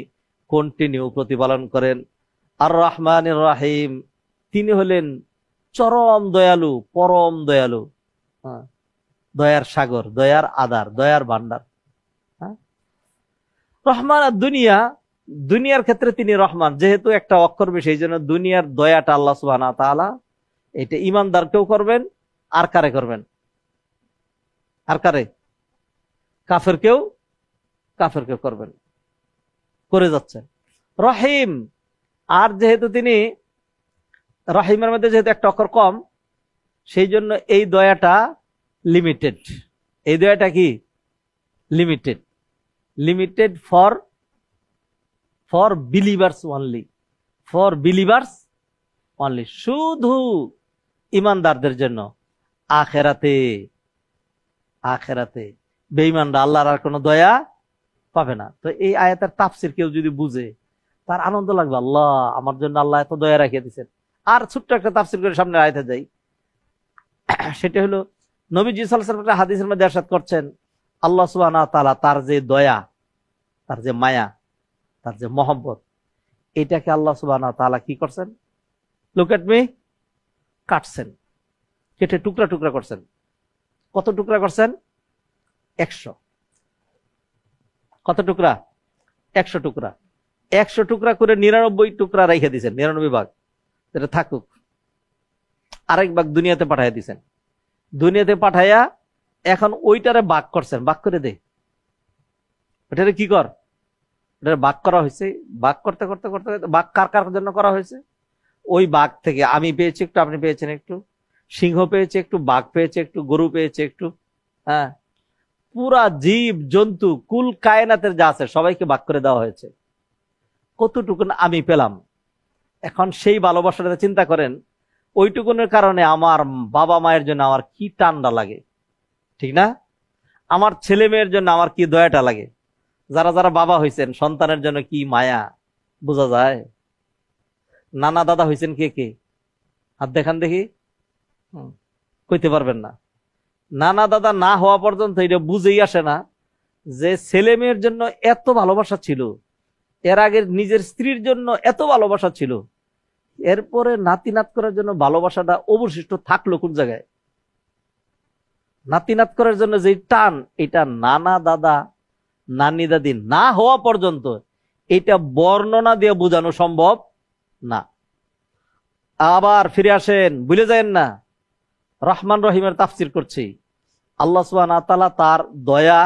কন্টিনিউ প্রতিপালন করেন। আর রহমানির রাহিম, তিনি হলেন চরম দয়ালু, পরম দয়ালু, হ্যাঁ, দয়ার সাগর, দয়ার আদার, দয়ার ভান্ডার। হ্যাঁ, রহমান আর দুনিয়া, দুনিয়ার ক্ষেত্রে তিনি রহমান, যেহেতু একটা অক্ষর বেশি, এই জন্য দুনিয়ার দয়াটা আল্লাহ সুবহানাহু ওয়া তাআলা এটা ইমানদারকেও করবেন, আর কারে করবেন, আর কারে, কাফেরকেও, কাফেরকেও করবেন, করে যাচ্ছেন। রহিম, আর যেহেতু তিনি রহিমের মধ্যে যেহেতু একটা অক্ষর কম, সেই জন্য এই দয়াটা লিমিটেড। এই দয়াটা কি limited, limited for for believers only, for believers only, শুধু ইমানদারদের জন্য। আখেরাতে, আখেরাতে বেঈমানরা আল্লাহর আর কোনো দয়া পাবে না। তো এই আয়াতের তাফসির কেউ যদি বুঝে, তার আনন্দ লাগবে, আল্লাহ আমার জন্য আল্লাহ এত দয়া রাখিয়ে দিচ্ছেন। আর ছোট্ট একটা তাফসির করে সামনে আয়াতে যাই, সেটা হলো নবীজি সাল্লাল্লাহু আলাইহি ওয়াসাল্লাম হাদিসের মধ্যে ইরশাদ করছেন, আল্লাহ সুবহানাহু ওয়া তাআলা তার যে দয়া, তার যে মায়া, তার যে মহব্বত, এটাকে আল্লাহ সুবহানাহু ওয়া তাআলা কি করছেন, লুক এট মি, কাটছেন, কেটে টুকরা টুকরা করছেন। কত টুকরা করছেন? 100। কত টুকরা? 100 টুকরা। 100 টুকরা করে 99 টুকরা রেখে দিয়েছেন, 99 ভাগ, এটা থাকুক। আরেক ভাগ দুনিয়াতে পাঠাইয়া দিয়েছেন। দুনিয়াতে পাঠাইয়া এখন ওইটারে ভাগ করছেন, ভাগ করে দে, ওটারে কি কর, ওটারে ভাগ করা হয়েছে। ভাগ করতে করতে করতে ভাগ কার কার জন্য করা হয়েছে? ওই বাঘ থেকে আমি পেয়েছি একটু, আপনি পেয়েছেন একটু, সিংহ পেয়েছে একটু, বাঘ পেয়েছে একটু, গরু পেয়েছে একটু, হ্যাঁ, পুরা জীব জন্তু কুল কায়নাতের যা আছে সবাইকে ভাগ করে দেওয়া হয়েছে। কতটুকু আমি পেলাম। এখন সেই ভালোবাসাটা চিন্তা করেন, ওইটুকুনের কারণে আমার বাবা মায়ের জন্য আমার কি টান্ডা লাগে, ঠিক না? আমার ছেলে মেয়ের জন্য আমার কি দয়াটা লাগে। যারা যারা বাবা হয়েছেন, সন্তানের জন্য কি মায়া বোঝা যায়। নানা দাদা হয়েছেন কে কে? হাত দেখান দেখি। কইতে পারবেন না। নানা দাদা না হওয়া পর্যন্ত এটা বুঝেই আসে না যে ছেলে মেয়ের জন্য এত ভালোবাসা ছিল, এর আগে নিজের স্ত্রীর জন্য এত ভালোবাসা ছিল, এরপরে নাতি নাত করার জন্য ভালোবাসাটা অবশিষ্ট থাকলো কোন জায়গায়? নাতি নাত করার জন্য যে টান, এটা নানা দাদা নানি দাদি না হওয়া পর্যন্ত এটা বর্ণনা দিয়ে বোঝানো সম্ভব না। আবার ফিরে আসেন, ভুলে যায়েন না, রহমান রহিমের তাফসির করছি। আল্লাহ সুবহানাহু ওয়া তাআলা তার দয়া,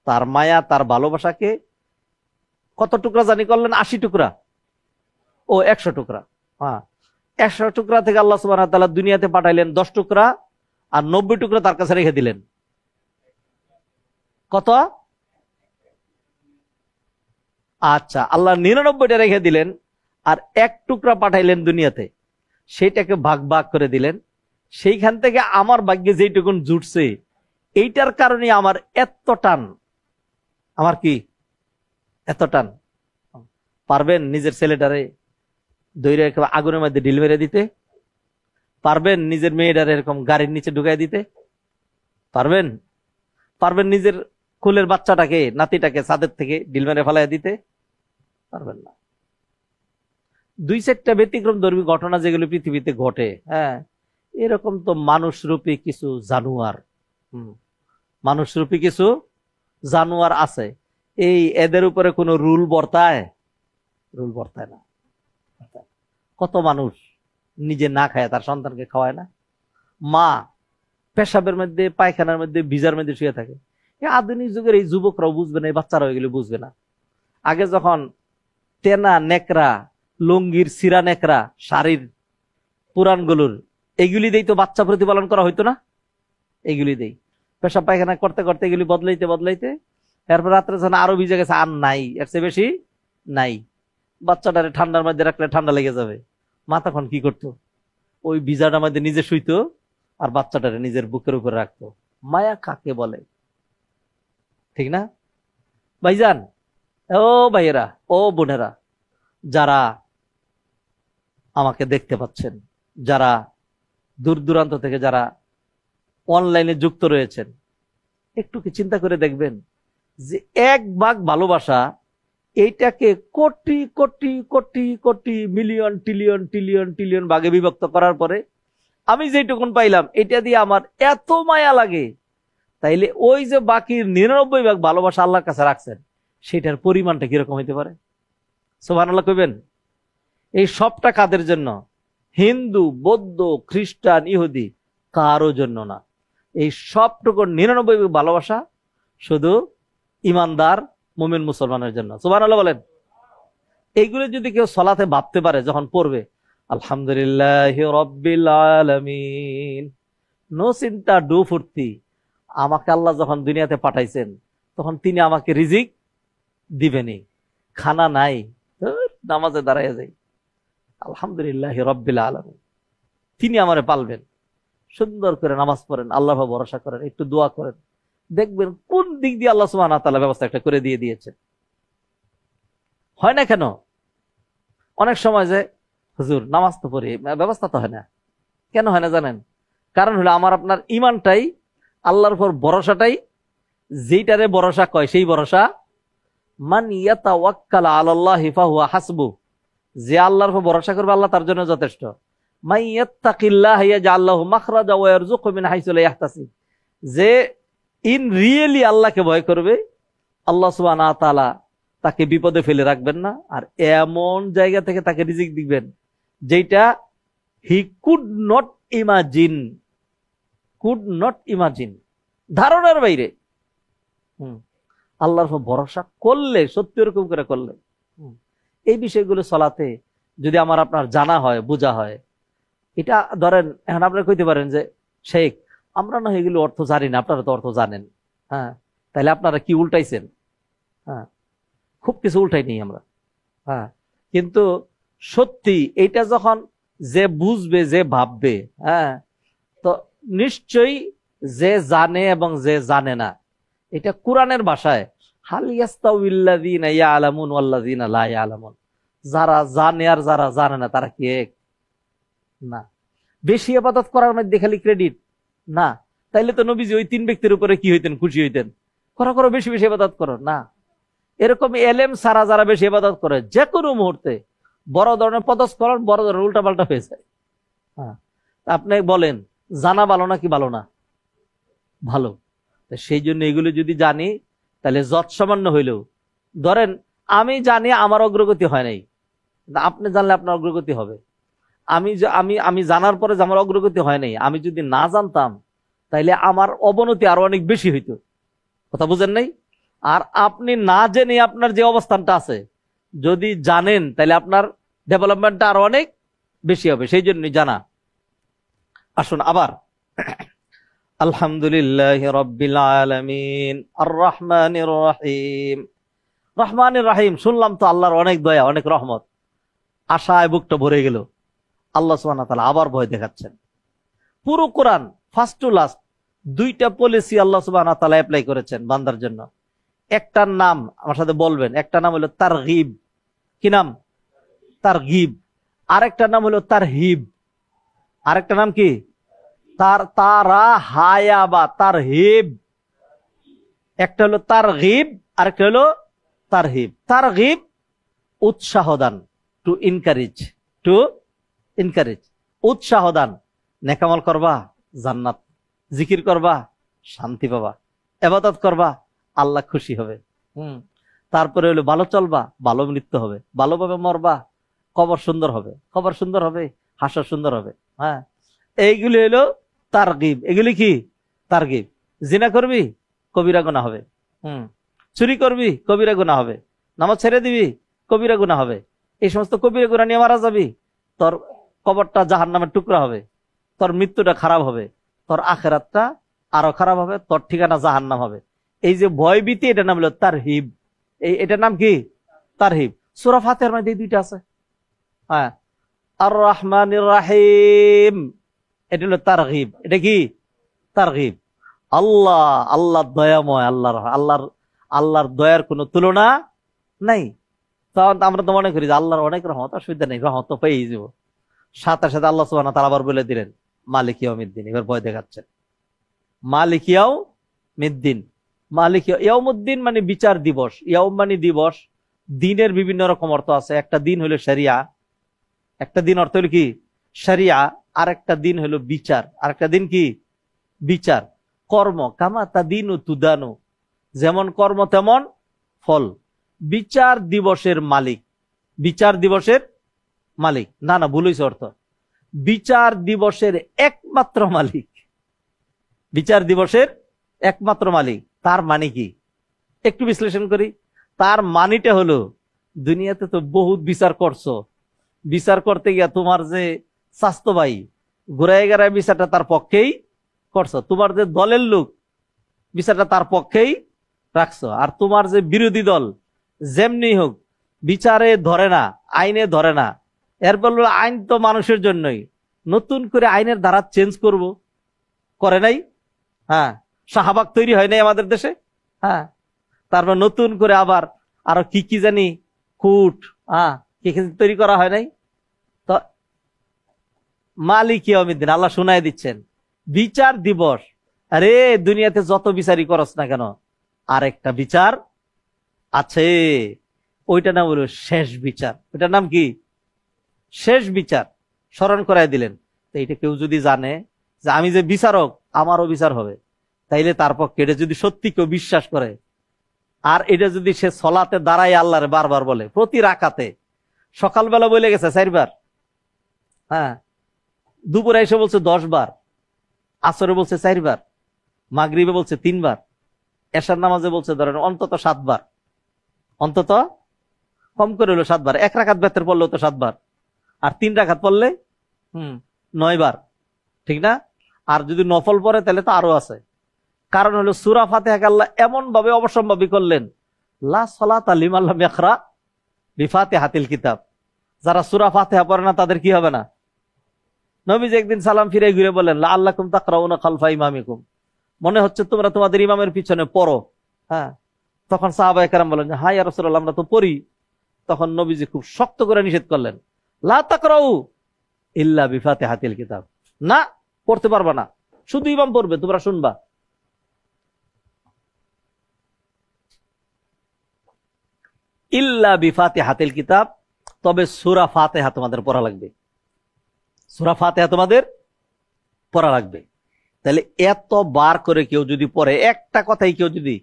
তার মায়া, তার ভালোবাসাকে কত টুকরা জানি করলেন? 80 টুকরা, ও 100 টুকরা। হ্যাঁ, 100 টুকরা থেকে আল্লাহ সুবহানাহু ওয়া তাআলা দুনিয়াতে পাঠাইলেন 10 টুকরা, আর 90 টুকরা তার কাছে রেখে দিলেন। কত? আচ্ছা, আল্লাহ 99টা রেখে দিলেন, আর এক টুকরা পাঠাইলেন দুনিয়াতে, সেইটাকে ভাগ ভাগ করে দিলেন। সেইখান থেকে আমার ভাগ্যে যেইটুকুন জুটছে, এইটার কারণে আমার এত টান। আমার কি এত টান? পারবেন নিজের ছেলেটারে দৈরে আগুনের মধ্যে ঢিল মেরে দিতে? পারবেন নিজের মেয়েটারে এরকম গাড়ির নিচে ঢুকাই দিতে? পারবেন? পারবেন নিজের কোলের বাচ্চাটাকে, নাতিটাকে ছাদের থেকে ঢিল মেরে ফেলাই দিতে? পারবেন না। দুই চারটা ব্যতিক্রম ধর্মী ঘটনা যেগুলো পৃথিবীতে ঘটে, হ্যাঁ, এরকম তো মানুষরূপী কিছু জানোয়ার, মানুষরূপী কিছু জানোয়ার আছে। এই এদের উপরে কোনো রুল বর্তায়? রুল বর্তায় না। কত মানুষ নিজে না খায় তার সন্তানকে খাওয়ায় না। মা পেশাবের মধ্যে, পায়খানার মধ্যে, ভিজার মধ্যে শুয়ে থাকে। এই আধুনিক যুগের এই যুবকরাও বুঝবে না, এই বাচ্চারা এগুলো বুঝবে না। আগে যখন তেনা নেকড়া, লুঙ্গির সিরা নেকড়া, শাড়ির পুরানগুলোর এগুলি দেই তো বাচ্চা প্রতিপালন করা হইতো না? এগুলি দেই পেশাব পায়খানা করতে করতে এগুলি বদলাইতে বদলাইতে, এরপর রাত্রে যখন আরো ভিজে গেছে, আর নাই, এর চেয়ে বেশি নাই। বাচ্চাটারে ঠান্ডার মধ্যে রাখলে ঠান্ডা লেগে যাবে, মা তখন কি করতো? ওই ভিজাটার মধ্যে নিজে শুইতো আর বাচ্চাটারে নিজের বুকের উপর রাখতো। মায়া কাকে বলে? ঠিক না ভাইজান? ও ভাইয়েরা, ও বোনেরা, যারা আমাকে দেখতে পাচ্ছেন, যারা দূর দূরান্ত থেকে যারা অনলাইনে যুক্ত রয়েছেন, একটু কি চিন্তা করে দেখবেন যে এক ভাগ ভালোবাসা এইটাকে crore crore crore crore million trillion trillion trillion ভাগে বিভক্ত করার পরে আমি যেটুকুন পাইলাম, এটা দিয়ে আমার এত মায়া লাগে। তাইলে ওই যে বাকি 99 ভাগ ভালোবাসা আল্লাহর কাছে রাখছেন, সেটার পরিমাণটা কিরকম হইতে পারে? সুবহানাল্লাহ কইবেন? এই সবটা কাদের জন্য? হিন্দু, বৌদ্ধ, খ্রিস্টান, ইহুদি, কারো জন্য না। এই সবটুকু 99 ভাগ ভালোবাসা শুধু ইমানদার মুমিন মুসলমানের জন্য। সুবহানাল্লাহ বলেন। এইগুলো যদি কেউ সলাতে ভাবতে পারে, যখন পড়বে আলহামদুলিল্লাহি রাব্বিল আলামিন, নো চিন্তা ডু ফুর্তি, আমাকে আল্লাহ যখন দুনিয়াতে পাঠাইছেন তখন তিনি আমাকে রিজিক দিবেনই। খানা নাই, নামাজে দাঁড়াইয়া যাই, আলহামদুলিল্লাহি রাব্বিল আলামিন, তিনি আমারে পালবেন। সুন্দর করে নামাজ পড়েন, আল্লাহ ভরসা করেন, একটু দোয়া করেন, দেখবেন কোন দিক দিয়ে আল্লাহ সুবহানাহু ওয়া তাআলা ব্যবস্থা একটা করে দিয়ে দিয়েছে। হয় না কেন? অনেক সময় যে হুজুর নামাজ তো পড়ি, ব্যবস্থা তো হয় না। কেন হয় না জানেন? কারণ হলো আমার আপনার ইমানটাই, আল্লাহর উপর ভরসাটাই, যেইটারে ভরসা কয় সেই ভরসা। মান ইয়াতাওয়াক্কাল আলাল্লাহি ফাহুয়া হাসবু, যে আল্লাহর উপর ভরসা করবে আল্লাহ তার জন্য যথেষ্ট। মান ইয়াত্তাকিল্লাহ ইয়াজআল লাহু মাখরাজা ওয়া ইয়ারযুকহু মিন হাইসু লা ইয়াহতাসিব, যে ইন রিয়েলি আল্লাহকে ভয় করবে, আল্লাহ সুবহানাহু ওয়া তাআলা তাকে বিপদে ফেলে রাখবেন না, আর এমন জায়গা থেকে তাকে রিজিক দিবেন যেটা হি কুড নট ইমাজিন, ধারণার বাইরে। আল্লাহর উপর ভরসা করলে, সত্যি এরকম করে করলে, এই বিষয়গুলো চলাতে যদি আমার আপনার জানা হয়, বোঝা হয়, এটা ধরেন এখন আপনারা কইতে পারেন যে শেখ আমরা না এগুলো অর্থ জানি না, আপনারা তো অর্থ জানেন। হ্যাঁ, তাহলে আপনারা কি উল্টাইছেন? হ্যাঁ, খুব কিছু উল্টাই নেই আমরা। হ্যাঁ, কিন্তু সত্যি এইটা যখন যে বুঝবে, যে ভাববে, হ্যাঁ, তো নিশ্চয়ই যে জানে এবং যে জানে না, এটা কোরআনের ভাষায় হাল ইয়াস্তাউইল্লাযীনা ইয়ালামুন ওয়াল্লাযীনা লা ইয়ালামুন, যারা জানে আর যারা জানে না তারা কি এক? না। বেশি ইবাদত করার মধ্যে খালি ক্রেডিট না, তাইলে তো নবীজি ওই 3 ব্যক্তির উপরে কি হইতেন? খুশি হইতেন, করো বেশি বেশি ইবাদত করো না। এরকম এলেম সারা যারা বেশি ইবাদত করে, যে কোনো মুহূর্তে বড় ধরনের পদস্খলন, বড় ধরনের উল্টাপাল্টা হয়ে যায়। হ্যাঁ, আপনি বলেন জানা ভালো না কি ভালো না? ভালো। সেই জন্য এগুলো যদি জানি, তাহলে যত সামান্য হইলেও, ধরেন আমি জানি আমার অগ্রগতি হয় নাই, আপনি জানলে আপনার অগ্রগতি হবে। আমি জানার পরে যে আমার অগ্রগতি হয় নাই, আমি যদি না জানতাম তাইলে আমার অবনতি আরো অনেক বেশি হইতো। কথা বুঝেন নাই? আর আপনি না জেনে আপনার যে অবস্থানটা আছে, যদি জানেন তাহলে আপনার ডেভেলপমেন্টটা আরো অনেক বেশি হবে। সেই জন্যই জানা। আসুন আবার আলহামদুলিল্লাহি রাব্বিল আলামিন আর রহমানির রহিম। রহমানির রহিম শুনলাম তো আল্লাহর অনেক দয়া, অনেক রহমত। আশায় বুকটা ভরে গেল। আল্লাহ সুবহানাহু ওয়া তাআলা আবার ভয় দেখাচ্ছেন। পুরো কোরআন ফার্স্ট টু লাস্ট দুইটা পলিসি আল্লাহ সুবহানাহু ওয়া তাআলা অ্যাপ্লাই করেছেন বান্দার জন্য। একটার নাম আমার সাথে বলবেন, একটা নাম হলো তারগিব। কি নাম? তারগিব। আরেকটা নাম হলো তারহিব। আরেকটা নাম কি? তারা হায়া বা তারহিব। একটা হলো তারগিব, আরেকটা হলো তারহিব। তারগিব উৎসাহ দান, টু ইনকারেজ, টু ইনকারেজ, উৎসাহ দান। নেকামল করবা, জান্নাত। জিকির করবা, শান্তি পাবা। ইবাদত করবা, আল্লাহ খুশি হবে। তারপরে হলো ভালো চলবা, ভালো মৃত্যু হবে, ভালোভাবে মরবা, কবর সুন্দর হবে, কবর সুন্দর হবে, হাসর সুন্দর হবে। হ্যাঁ, এইগুলি হলো তারগিব। এগুলি কি? তারগিব। জিনা করবি, কবিরা গুনাহ হবে। চুরি করবি, কবিরা গুনাহ হবে। নামাজ ছেড়ে দিবি, কবিরা গুনাহ হবে। এই সমস্ত কবিরা গুনাহ নিয়ে মারা যাবি, তোর কবরটা জাহান্নামের টুকরা হবে, তোর মৃত্যুটা খারাপ হবে, তোর আখিরাতটা আরো খারাপ হবে, তোর ঠিকানা জাহান্নাম হবে। এই যে ভয় ভীতি, এটার নাম হলো তারহিব। এটার নাম কি? তারহিব। সূরা ফাতিহার মধ্যে এই দুইটা আছে। হ্যাঁ, আর রহমানির রাহিম, এটা হলো তারগিব। এটা কি? তারগিব। আল্লাহ, আল্লাহ দয়াময়, আল্লাহর দয়ার কোনো তুলনা নাই। তখন আমরা তো মনে করি যে আল্লাহর অনেক রহমত, অসুবিধা নেই, রহমত তো পেয়েই যাব। সাথে সাথে আল্লাহ সুবহানাহু ওয়া তাআলা আবার বলে দিলেন মালিক ইয়াউমিদ্দিন। এবার ভয় দেখাচ্ছেন। মালিক ইয়াউমিদ্দিন, মালিক ইয়াউমুদ্দিন মানে বিচার দিবস। ইয়াউম মানে দিবস। দিনের বিভিন্ন রকম অর্থ আছে। একটা দিন হলো শরিয়া, একটা দিন অর্থ হলো কি? শরিয়া। আর একটা দিন হলো বিচার। আর একটা দিন কি? বিচার। কর্ম, কামা তাদিনু তুদানু, যেমন কর্ম তেমন ফল। বিচার দিবসের মালিক, বিচার দিবসের মালিক না, না ভুল হয়েছে অর্থ। বিচার দিবসের একমাত্র মালিক, বিচার দিবসের একমাত্র মালিক। তার মানে কি? একটু বিশ্লেষণ করি। তার মানিটা হলো, দুনিয়াতে তো বহুত বিচার করছো, বিচার করতে গিয়া তোমার যে স্বাস্থ্য ভাই ঘুরাই গেরায় বিচারটা তার পক্ষেই করছো, তোমার যে দলের লোক বিচারটা তার পক্ষেই রাখছো, আর তোমার যে বিরোধী দল যেমনি হোক বিচারে ধরে না, আইনে ধরে না। এরপর আইন তো মানুষের জন্যই, নতুন করে আইনের ধারা চেঞ্জ করব, করে নাই? হ্যাঁ, শাহবাগ তৈরি হয় নাই আমাদের দেশে। হ্যাঁ, তারপর নতুন করে আবার আরো কি কি জানি কুট, কি তৈরি করা হয় নাই? তো মালিক ইয়াউমিদ্দিন, আল্লাহ শুনাই দিচ্ছেন বিচার দিবস। আরে দুনিয়াতে যত বিচারই করস না কেন, আরেকটা বিচার আছে। ওইটা নাম হলো শেষ বিচার। ওইটার নাম কি? শেষ বিচার। স্মরণ করাই দিলেন। তো এটা কেউ যদি জানে যে আমি যে বিচারক, আমারও বিচার হবে, তাইলে তার পক্ষে, এটা যদি সত্যি কেউ বিশ্বাস করে, আর এটা যদি সে সলাতে দাঁড়ায় আল্লাহরে বারবার বলে, প্রতি রাকাতে, সকালবেলা বলে গেছে 4 বার, হ্যাঁ, দুপুরে এসে বলছে 10 বার, আসরে বলছে 4 বার, মাগরিবে বলছে 3 বার, এশার নামাজে বলছে ধরেন অন্তত 7 বার, অন্তত কম করে হলো 7 বার। 1 রাকাত বেতের পড়লেও তো 7 বার, আর 3 রাকাত পড়লে 9 বার, ঠিক না? আর যদি নফল পড়ে তাহলে তো আরো আছে। কারণ হলো সূরা ফাতিহাকে আল্লাহ এমন ভাবে অবসম্ভাবী করলেন, লা সালাতা লিমান লাম ইয়াকরা বিফাতিহাতিল কিতাব। যারা সূরা ফাতিহা পড়ে না তাদের কি হবে না? নবীজি একদিন সালাম ফিরে ঘুরে বলেন, লাআল্লাকুম তাকরাউনা খালফা ইমামিকুম, মনে হচ্ছে তোমরা তোমাদের ইমামের পিছনে পড়ো। হ্যাঁ, তখন সাহাবায়ে কেরাম বলেন, হ্যাঁ ইয়া রাসূলুল্লাহ, আমরা তো পড়ি। তখন নবীজি খুব শক্ত করে নিষেধ করলেন, লা তাকরাউ ইল্লা বিফাতিহাতিল কিতাব, না, পড়তে পারবা না, শুধু ইমাম পড়বে, তোমরা শুনবা। ইল্লা বিফাতিহাতিল কিতাব, তবে সূরা ফাতিহা তোমাদের পড়া লাগবে, সূরা ফাতিহা তোমাদের পড়া লাগবে। তাহলে এত বার করে কেউ যদি পড়ে, একটা কথাই কেউ যদি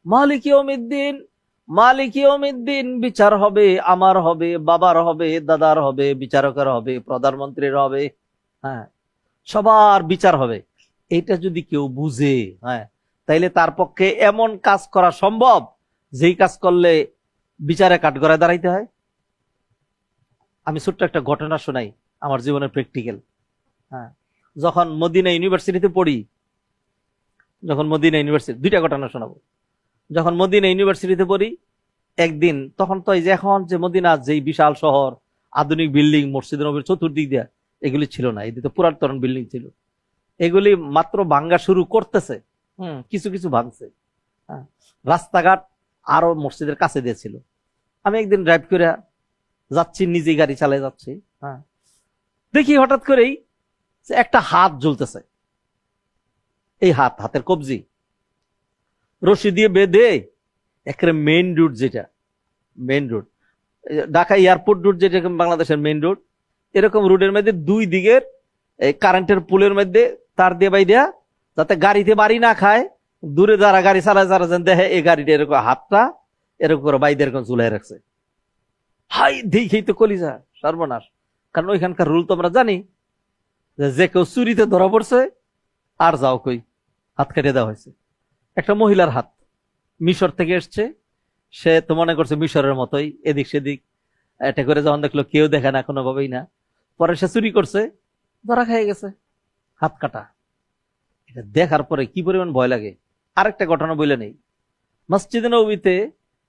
মালিক ইয়াউমিদ্দিন, মালিক ইয়াউমিদ্দিন, বিচার হবে, আমার হবে, বাবার হবে, দাদার হবে, বিচারকের হবে, প্রধানমন্ত্রীর হবে, হ্যাঁ, সবার বিচার হবে, এটা যদি কেউ বুঝে, হ্যাঁ, তাইলে তার পক্ষে এমন কাজ করা সম্ভব যেই কাজ করলে বিচারে কাঠগড়ায় দাঁড়াইতে হয়। আমি ছোট্ট একটা ঘটনা শোনাই, আমার জীবনের প্র্যাকটিক্যাল। হ্যাঁ, যখন মদিনা ইউনিভার্সিটিতে পড়ি, যখন মদিনা ইউনিভার্সিটি, 2টা ঘটনা শোনাবো। যখন মদিনা ইউনিভার্সিটিতে পড়ি, একদিন, তখন তো এই যে এখন যে মদিনা যেই বিশাল শহর, আধুনিক বিল্ডিং মসজিদ নবীর চতুর্দিক দিয়া এগুলি ছিল না, এদিকে পুরাতন বিল্ডিং ছিল। এগুলি মাত্র ভাঙ্গা শুরু করতেছে, কিছু কিছু ভাঙছে। হ্যাঁ, রাস্তাঘাট আরো মসজিদের কাছে দিয়েছিল। আমি একদিন ড্রাইভ করে যাচ্ছি, নিজে গাড়ি চালিয়ে যাচ্ছি, হ্যাঁ, দেখি হঠাৎ করেই একটা হাত জ্বলতেছে। এই হাতের কবজি রশি দিয়ে বেঁধে একেবারে মেইন রুট, যেটা main route, Dhaka airport route যেটা বাংলাদেশের মেইন রুট, এরকম রুটের মধ্যে দুই দিকের এই কারেন্টের পুলের মধ্যে তার দিয়ে বাই দেয়া, যাতে গাড়িতে বাড়ি না খায়, দূরে যারা গাড়ি চালায় যারা যেন দেখে এই গাড়িটা এরকম হাতটা এরকম করে বাইরে এরকম ঝুলাই রাখছে। হাই দেখেই তো কলিজা সর্বনাশ। কারণ ওইখানকার রুল তো আমরা জানি যে কেউ চুরিতে ধরা পড়ছে আর যাও কই, হাত কেটে দেওয়া হয়েছে। একটা মহিলার হাত, মিশর থেকে এসছে, সে তো মনে করছে মিশরের মতোই এদিক সেদিক এটা করে, যখন দেখলো কেউ দেখে না কোনোভাবেই না, পরে সে চুরি করছে, ধরা খেয়ে গেছে, হাত কাটা। এটা দেখার পরে কি পরিমাণ ভয় লাগে। আরেকটা ঘটনা বলে নেই, মসজিদে নববীতে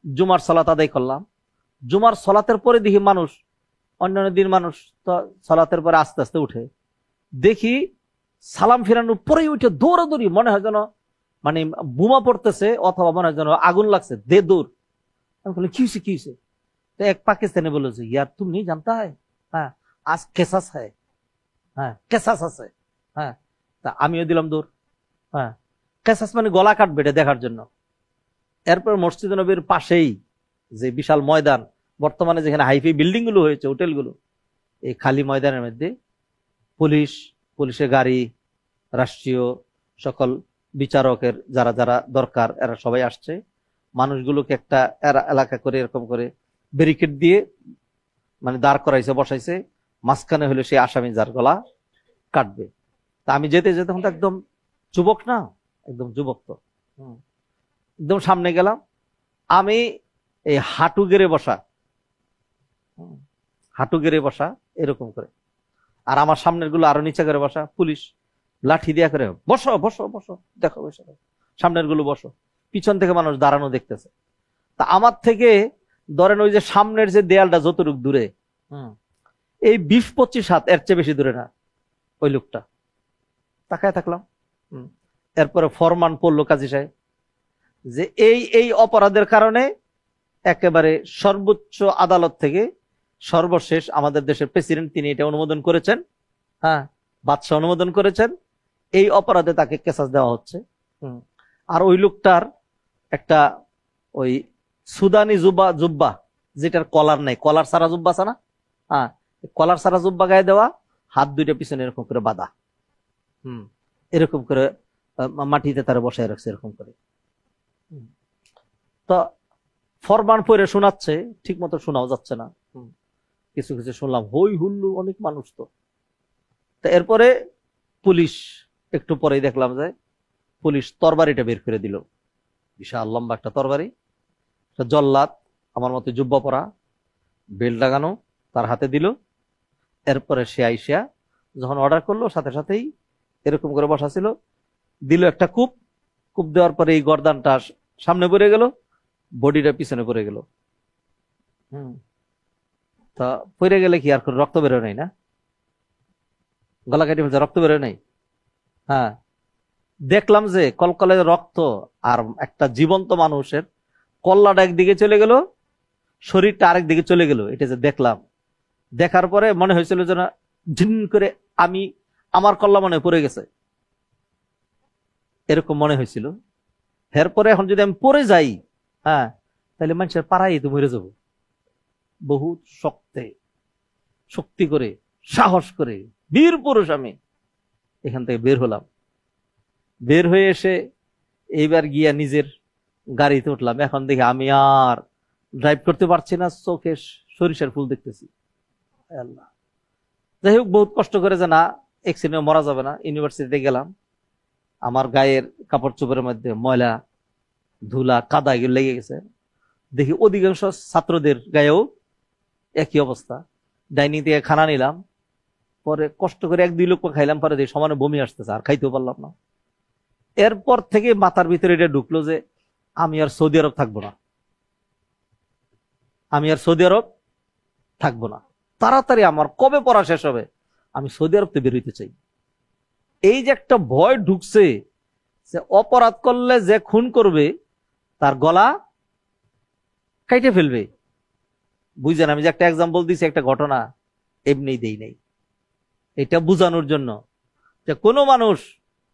জুমার সালাত আদায় করলাম। জুমার সালাতের পরে দেখি মানুষ, অন্যান্য দিন মানুষ তো সালাতের পরে আস্তে আস্তে উঠে, দেখি সালাম ফিরানোর পরেই উঠে দৌড়াদৌড়ি, মনে হয় যেন মানে বোমা পড়তেছে অথবা মনে হয় যেন আগুন লাগছে, দে দৌড়। আমি বলি কি হয়েছে কি হয়েছে? তো এক পাকিস্তানি বলেছে, ইয়ার তুমি নেই জানতা হয়, হ্যাঁ আজ কেসাস হয়, হ্যাঁ কেসাস আছে, হ্যাঁ। তা আমিও দিলাম দৌড়, হ্যাঁ। কেসাস মানে গলা কাটবে এটা দেখার জন্য। এরপর মসজিদ নবীর পাশেই যে বিশাল ময়দান, বর্তমানে যেখানে হাইফাই বিল্ডিং গুলো হয়েছে, হোটেলগুলো, এই খালি ময়দানের মধ্যে পুলিশের গাড়ি, রাষ্ট্রীয় সকল বিচারকের যারা যারা দরকার এরা সবাই আসছে। মানুষগুলোকে একটা এলাকা করে এরকম করে ব্যারিকেড দিয়ে মানে দাঁড় করাইছে, বসাইছে, মাঝখানে হলো সেই আসামি যার গলা কাটবে। তা আমি যেতে যেতে তখন তো একদম যুবক না, একদম যুবক তো, একদম সামনে গেলাম। আমি এই হাঁটু গেড়ে বসা এরকম করে, আর আমার সামনের গুলো আরো নিচে করে বসা, পুলিশ লাঠি দিয়া করে বসো বসো বসো, দেখো বসো, সামনের গুলো বসো, পিছন থেকে মানুষ দাঁড়ানো দেখতেছে। তা আমার থেকে ধরেন ওই যে সামনের যে দেয়ালটা যতটুক দূরে, এই 20-25 হাত, এর চেয়ে বেশি দূরে না, ওই লোকটা তাকায় থাকলাম। এরপরে ফরমান পড়লো কাজী সাহেব যে এই এই অপরাধের কারণে একেবারে সর্বোচ্চ আদালত থেকে সর্বশেষ আমাদের দেশের প্রেসিডেন্ট তিনি এটা অনুমোদন করেছেন, হ্যাঁ বাদশাহ অনুমোদন করেছেন, এই অপরাধে তাকে কেসাস দেওয়া হচ্ছে। আর ওই লোকটার একটা ওই সুদানি জুব্বা যেটার কলার নাই, কলার সারা জুব্বা আছে না, হ্যাঁ কলার সারা জুব্বা গায়ে দেওয়া, হাত দুইটা পিছনে এরকম করে বাঁধা, এরকম করে মাটিতে তারা বসায় রাখছে এরকম করে। তো ফরমান পড়ে শোনাচ্ছে, ঠিক মতো শোনাও যাচ্ছে না, কিছু কিছু শুনলাম, হই হুল্লু, অনেক মানুষ তো। এরপরে পুলিশ, একটু পরেই দেখলাম যে পুলিশ তরবারিটা বের করে দিল, বিশাল লম্বা একটা তরবারি, জল্লাদ আমার মতো জুব্বা পরা, বেল্ট লাগানো, তার হাতে দিল। এরপরে সে আইসা যখন অর্ডার করলো সাথে সাথেই এরকম করে বসা ছিল, দিল একটা কূপ দেওয়ার পরে এই গর্দানটা সামনে পড়ে গেল, বডিটা পিছনে পড়ে গেল। তা পড়ে গেলে কি আর কোনো রক্ত বেরোয় নাই না, গলা কাটি ফেলছে, রক্ত বেরোয় নাই, হ্যাঁ। দেখলাম যে কলকলে রক্ত, আর একটা জীবন্ত মানুষের কল্লাটা একদিকে চলে গেল, শরীরটা আরেক দিকে চলে গেল। এটা যে দেখলাম, দেখার পরে মনে হয়েছিল যেন ঝিন করে আমার কল্লা মনে পড়ে গেছে, এরকম মনে হয়েছিল। এরপরে এখন যদি আমি পড়ে যাই, হ্যাঁ তাহলে মানুষের পাড়াই তো মরে যাব। বহুত শক্তি করে সাহস করে বীর পুরুষ আমি এখান থেকে বের হলাম। বের হয়ে এসে এইবার গিয়া নিজের গাড়িতে উঠলাম। এখন দেখি আমি আর ড্রাইভ করতে পারছি না, চোখে সরিষার ফুল দেখতেছি। আল্লাহ, যাই হোক বহুত কষ্ট করে যে না অ্যাক্সিডেন্টে মরা যাবে না, ইউনিভার্সিটিতে গেলাম। আমার গায়ের কাপড় চোপড়ের মধ্যে ময়লা ধুলা কাদা এগুলো লেগে গেছে। দেখি অধিকাংশ ছাত্রদের গায়েও একই অবস্থা। ডাইনিং থেকে খানা নিলাম, পরে কষ্ট করে 1-2 লোক খাইলাম, পরে দেখি সমানে বমি আসতেছে, আর খাইতেও পারলাম না। এরপর থেকে মাথার ভিতরে এটা ঢুকলো যে আমি আর সৌদি আরব থাকবো না, আমি আর সৌদি আরব থাকবো না। তাড়াতাড়ি আমার কবে পড়া শেষ হবে, আমি সৌদি আরব থেকে বের হইতে চাই। এই যে একটা ভয় ঢুকছে যে অপরাধ করলে যে খুন করবে তার গলা কাইটে ফেলবে। বুঝছেন, আমি যে একটা এক্সাম্পল দিছি, একটা ঘটনা এমনি দেই নাই, এটা বুঝানোর জন্য যে কোনো মানুষ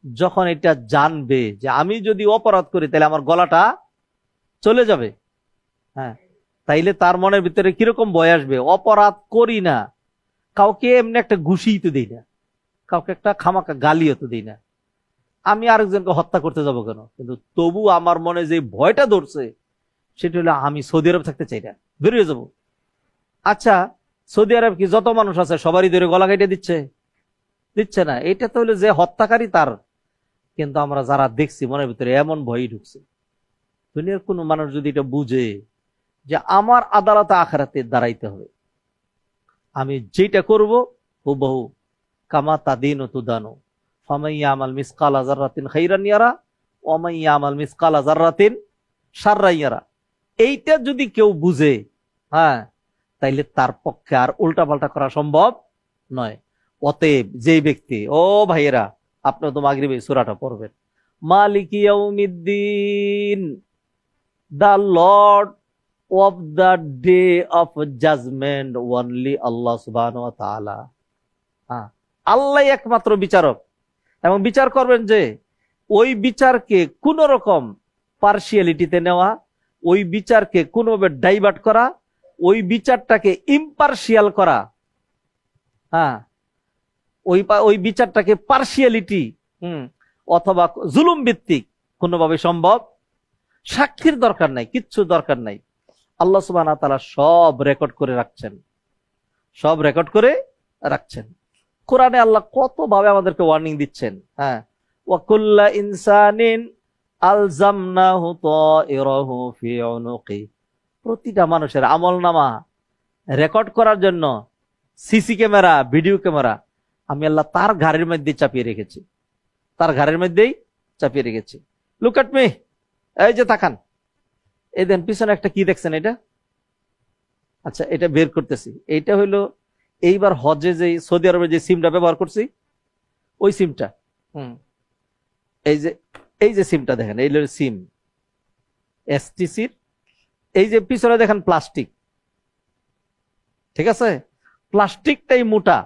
যখন এটা জানবে যে আমি যদি অপরাধ করি তাহলে আমার গলাটা চলে যাবে, হ্যাঁ, তাইলে তার মনের ভিতরে কিরকম ভয় আসবে। অপরাধ করি না, কাউকে এমনি একটা ঘুষিই তো দিই না, কাউকে একটা খামাকা গালিও তো দিই না, আমি আরেকজনকে হত্যা করতে যাব কেন? কিন্তু তবু আমার মনে যে ভয়টা ধরছে সেটা হলো আমি সৌদি আরব থাকতে চাই না, বেরিয়ে যাব। আচ্ছা, সৌদি আরব কি যত মানুষ আছে সবারই ধরে গলা কেটে দিচ্ছে? দিচ্ছে না। এটা তো হলো যে হত্যাকারী তার। কিন্তু আমরা যারা দেখছি মনের ভিতরে এমন ভয়ই ঢুকছে। দুনিয়ার কোন মানুষ যদি এটা বুঝে যে আমার আদালতে আখিরাতে দাঁড়াইতে হবে, আমি যেটা করব হুবহু কামা তাদিন ও তুদানো, ফামাইয়া আমাল মিসকালা যাররাতিন খাইরান ইয়ারা ওয়া মাইয়া আমাল মিসকালা যাররাতিন শাররান ইয়ারা, এইটা যদি কেউ বুঝে, হ্যাঁ, তাইলে তার পক্ষে আর উল্টাপাল্টা করা সম্ভব নয়। অতএব যে ব্যক্তি, ও ভাইয়েরা, আপনি তো মাগরিবে সূরাটা পড়বেন, মালিকি ইয়াউমিদ্দিন, the lord of the day of judgement, only Allah সুবহানাহু ওয়া তাআলা। হ্যাঁ, আল্লাহ একমাত্র বিচারক, এবং বিচার করবেন যে ওই বিচারকে কোন রকম পার্সিয়ালিটিতে নেওয়া, ওই বিচারকে কোনোভাবে ডাইভার্ট করা, ওই বিচারটাকে ইম্পার্সিয়াল করা, হ্যাঁ, ওই বিচারটাকে পার্সিয়ালিটি অথবা জুলুম ভিত্তিক কোনোভাবে সম্ভব। সাক্ষীর দরকার নাই, কিচ্ছু দরকার নাই। আল্লাহ সুবহানাহু ওয়া তাআলা সব রেকর্ড করে রাখছেন, সব রেকর্ড করে রাখছেন। কোরআনে আল্লাহ কত ভাবে আমাদেরকে ওয়ার্নিং দিচ্ছেন। হ্যাঁ, ওয়া কুল্লা ইনসানিন আলজামনাহু তায়রাহু ফি উনুকি, প্রতিটা মানুষের আমলনামা রেকর্ড করার জন্য সিসি ক্যামেরা, ভিডিও ক্যামেরা আমি আল্লাহ তার ঘাড়ের মধ্যে চাপিয়ে রেখেছি, তার ঘাড়ের মধ্যেই চাপিয়ে রেখেছি। লুক এট মি, এই যে তাকান, এই দেন পিছনে একটা কি দেখছেন এটা? আচ্ছা, এটা বের করতেছি। এইটা হইলো এইবার হজে যে সৌদি আরবে যে সিমটা ব্যবহার করছি, ওই সিমটা। এই যে সিমটা দেখেন, এই সিম এসটিসির। এই যে পিছনে দেখেন প্লাস্টিক, ঠিক আছে, প্লাস্টিকটাই মোটা,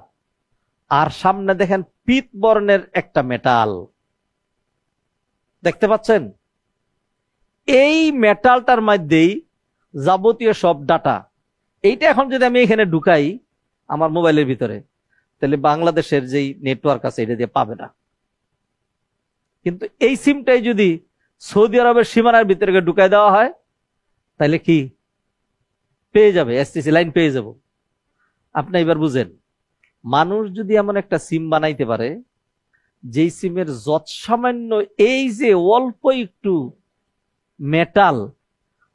আর সামনে দেখেন পিত বর্ণের একটা মেটাল, দেখতে পাচ্ছেন? এই মেটালটার মধ্যেই যাবতীয় সব ডাটা। এইটা এখন যদি আমি এখানে ঢুকাই আমার মোবাইলের ভিতরে, তাহলে বাংলাদেশের যেই নেটওয়ার্ক আছে এটা দিয়ে পাবে না। কিন্তু এই সিমটাই যদি সৌদি আরবের সীমানার ভিতরে ঢুকাই দেওয়া হয় তাহলে কি পেয়ে যাবে? এসটিসি লাইন পেয়ে যাব। আপনি এবার বুঝেন, মানুষ যদি এমন একটা সিম বানাইতে পারে যেই সিমের যত সামান্য এই যে অল্প একটু মেটাল,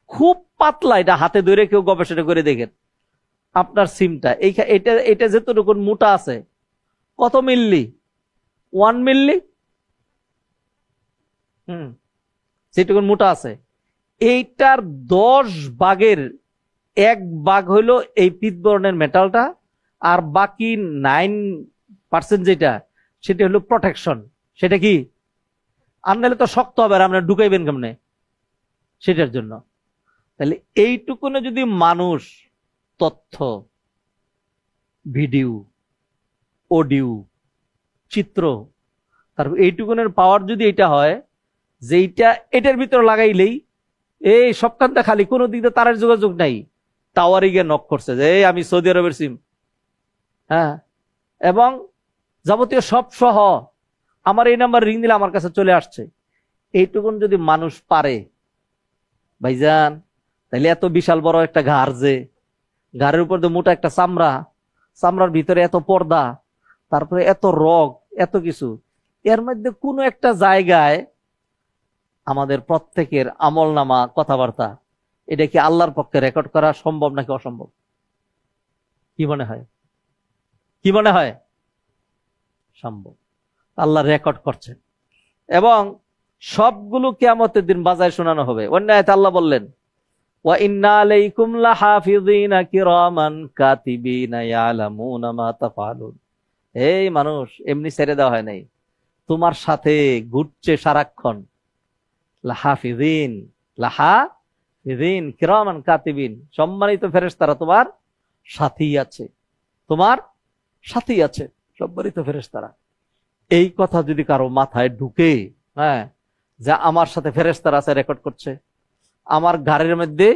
খুব পাতলা, এটা হাতে ধরে কেউ গবেষণা করে দেখেন আপনার সিমটা এটা যেটুকু মোটা আছে, কত মিল্লি? 1 মিল্লি। যেটুকু মোটা আছে, এইটার 10 ভাগের 1 ভাগ হইলো এই পিত বর্ণের মেটালটা, আর বাকি 9% যেটা, সেটা হলো প্রোটেকশন। সেটা কি? আর নাহলে তো শক্ত হবে, আর আপনারা ঢুকাইবেন কেমনে সেটার জন্য। তাহলে এইটুকুনে যদি মানুষ তথ্য, ভিডিও, অডিও, চিত্র, তারপর এইটুকুনের পাওয়ার যদি এটা হয় যে এইটা এটার ভিতরে লাগাইলেই এই সবখানটা খালি, কোনো দিক দিয়ে তারের যোগাযোগ নাই, টাওয়ারে গিয়ে নক করছে যে আমি সৌদি আরবের সিম, হ্যাঁ, এবং যাবতীয় সব সহ আমার এই নাম্বার রিং দিলে আমার কাছে চলে আসছে। এইটুকুন যদি মানুষ পারে ভাইজান, তাহলে এত বিশাল বড় একটা ঘাড়, যে ঘাড়ের উপর দিয়ে মোটা একটা চামড়া, চামড়ার ভিতরে এত পর্দা, তারপরে এত রগ, এত কিছু, এর মধ্যে কোনো একটা জায়গায় আমাদের প্রত্যেকের আমলনামা, কথাবার্তা, এটা কি আল্লাহর পক্ষে রেকর্ড করা সম্ভব নাকি অসম্ভব? কি মনে হয়? কি মনে হয়? সম্ভব। আল্লাহ রেকর্ড করছেন, এবং সবগুলো কিয়ামতের দিন বাজায় শোনানো হবে। অন্য আয়াতে আল্লাহ বললেন, ওয়া ইন্না আলাইকুম লাহাফিযিনা কিরামান কাতিবিনা ইয়ালামুনা মা তাফআলুন। এই মানুষ, এমনি ছেড়ে দেওয়া হয় নাই, তোমার সাথে ঘুরছে সারাক্ষণ। লাহাফিযিন, লাহাফিযিন কিরামান কাতিবিন, সম্মানিত ফেরেশতারা তোমার সাথেই আছে, তোমার সাথেই আছে সম্মানিত ফেরেশতারা। এই কথা যদি কারো মাথায় ঢুকে, হ্যাঁ, যা আমার সাথে ফেরেশতারা আছে, রেকর্ড করছে, আমার গাড়ির মধ্যে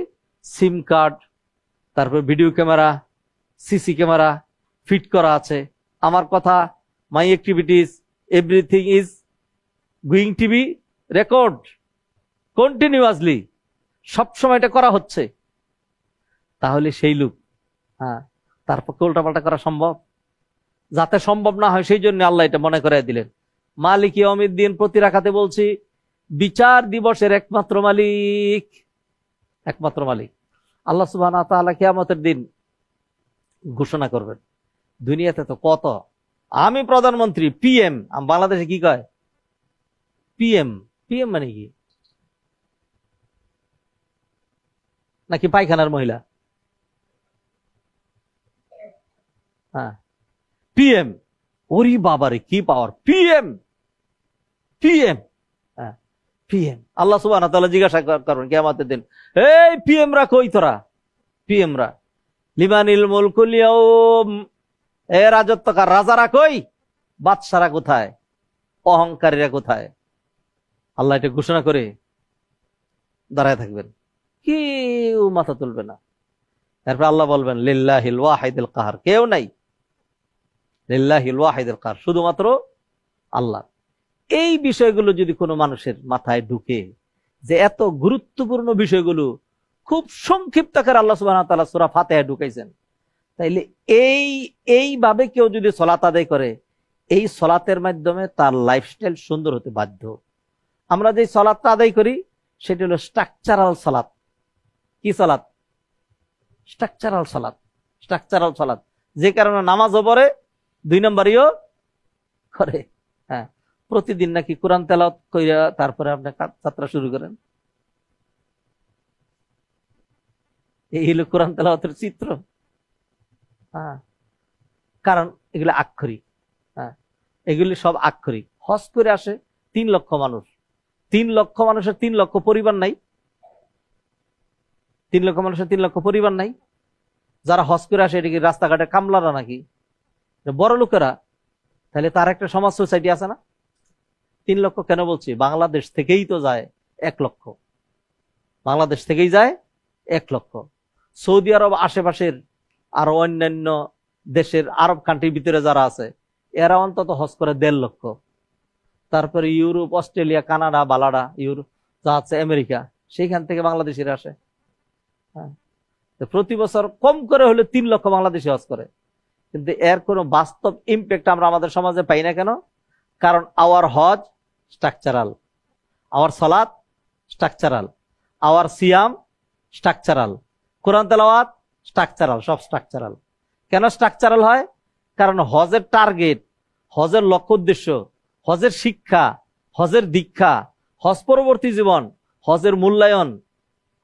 সিম কার্ড, তারপর video camera, CC camera fit করা আছে, আমার কথা, my activities, everything is going to be record continuously, সবসময় এটা করা হচ্ছে, তাহলে সেই লোক, হ্যাঁ, তার পক্ষে উল্টাপাল্টা করা সম্ভব? যাতে সম্ভব না হয় সেই জন্য আল্লাহ এটা মনে করাই দিলেন। মালিক ইয়াউমিদ্দিন, প্রতি রাকাতে বলছি, বিচার দিবসের একমাত্র মালিক, একমাত্র মালিক আল্লাহ সুবহানাহু ওয়া তাআলা কিয়ামতের দিন ঘোষণা করবেন। দুনিয়াতে তো কত, আমি প্রধানমন্ত্রী, পিএম, বাংলাদেশে কি কয় পিএম? পিএম মানে কি? নাকি পায়খানার মহিলা? হ্যাঁ, পিএম। ওরি বাবারে, কি পাওয়ার! পিএম, পিএম, হ্যাঁ, পিএম। আল্লাহ সুবহানাহু ওয়া তাআলা জিজ্ঞাসা করবেন কিয়ামতের দিন, এই পিএম রা কই তোরা? পিএম রা, লিমানিল মুলকুল ইয়াউম, এ রাজত্বকার রাজারা কই? বাদশারা কোথায়? অহংকারীরা কোথায়? আল্লাহ এটা ঘোষণা করে দাঁড়ায় থাকবেন, কেউ মাথা তুলবে না। তারপর আল্লাহ বলবেন, লিল্লাহিল ওয়াহিদুল কাহার, কেউ নাই, লিল্লাহিল ওয়াহিদুল কাহার, শুধুমাত্র আল্লাহ। এই বিষয়গুলো যদি কোনো মানুষের মাথায় ঢুকে, যে এত গুরুত্বপূর্ণ বিষয়গুলো খুব সংক্ষিপ্ত আকারে আল্লাহ সুবহানাহু ওয়া তাআলা সূরা ফাতিহা ঢুকাইছেন, তাইলে এইভাবে কেউ যদি সালাত আদায় করে, এই সালাতের মাধ্যমে তার লাইফস্টাইল সুন্দর হতে বাধ্য। আমরা যে সালাতটা আদায় করি সেটা হলো স্ট্রাকচারাল সালাত। কি সালাত? স্ট্রাকচারাল সালাত, স্ট্রাকচারাল সালাত, যে কারণে নামাজও পড়ে, 2 নম্বরইও করে। হ্যাঁ, প্রতিদিন নাকি কোরআন তেলাওয়াত কইরা তারপরে আপনি যাত্রা শুরু করেন। এই হলো কোরআন তেলাওয়াতের চিত্র। হ্যাঁ, কারণ এগুলো আক্ষরিক। হ্যাঁ, এগুলি সব আক্ষরিক। হজ করে আসে 3 লক্ষ মানুষ, 3 লক্ষ মানুষের 3 লক্ষ পরিবার নাই, 3 লক্ষ মানুষের 3 লক্ষ পরিবার নাই। যারা হজ করে আসে, এটা কি রাস্তাঘাটে কামলারা নাকি বড় লোকেরা? তাহলে তার একটা সমাজ সোসাইটি আছে না? 3 লক্ষ কেন বলছি? বাংলাদেশ থেকেই তো যায় 1 লক্ষ, বাংলাদেশ থেকেই যায় 1 লক্ষ। সৌদি আরব, আশেপাশের আরো অন্যান্য দেশের আরব কান্ট্রির ভিতরে যারা আছে, এরা অন্তত হজ করে 1.5 লক্ষ। তারপরে ইউরোপ, অস্ট্রেলিয়া, কানাডা, বালাডা, ইউরোপ যা আছে, আমেরিকা, সেইখান থেকে বাংলাদেশিরা আসে। হ্যাঁ, প্রতি বছর কম করে হলে 3 লক্ষ বাংলাদেশি হজ করে। কিন্তু এর কোনো বাস্তব ইম্প্যাক্ট আমরা আমাদের সমাজে পাই না কেন? কারণ আওয়ার হজ স্ট্রাকচারাল, আওয়ার সালাত স্ট্রাকচারাল, আওয়ার সিয়াম স্ট্রাকচারাল, কোরআন তেলাওয়াত স্ট্রাকচারাল, সব স্ট্রাকচারাল। কেন স্ট্রাকচারাল হয়? কারণ হজের টার্গেট, হজের লক্ষ্য উদ্দেশ্য, হজের শিক্ষা, হজের দীক্ষা, হজ পরবর্তী জীবন, হজের মূল্যায়ন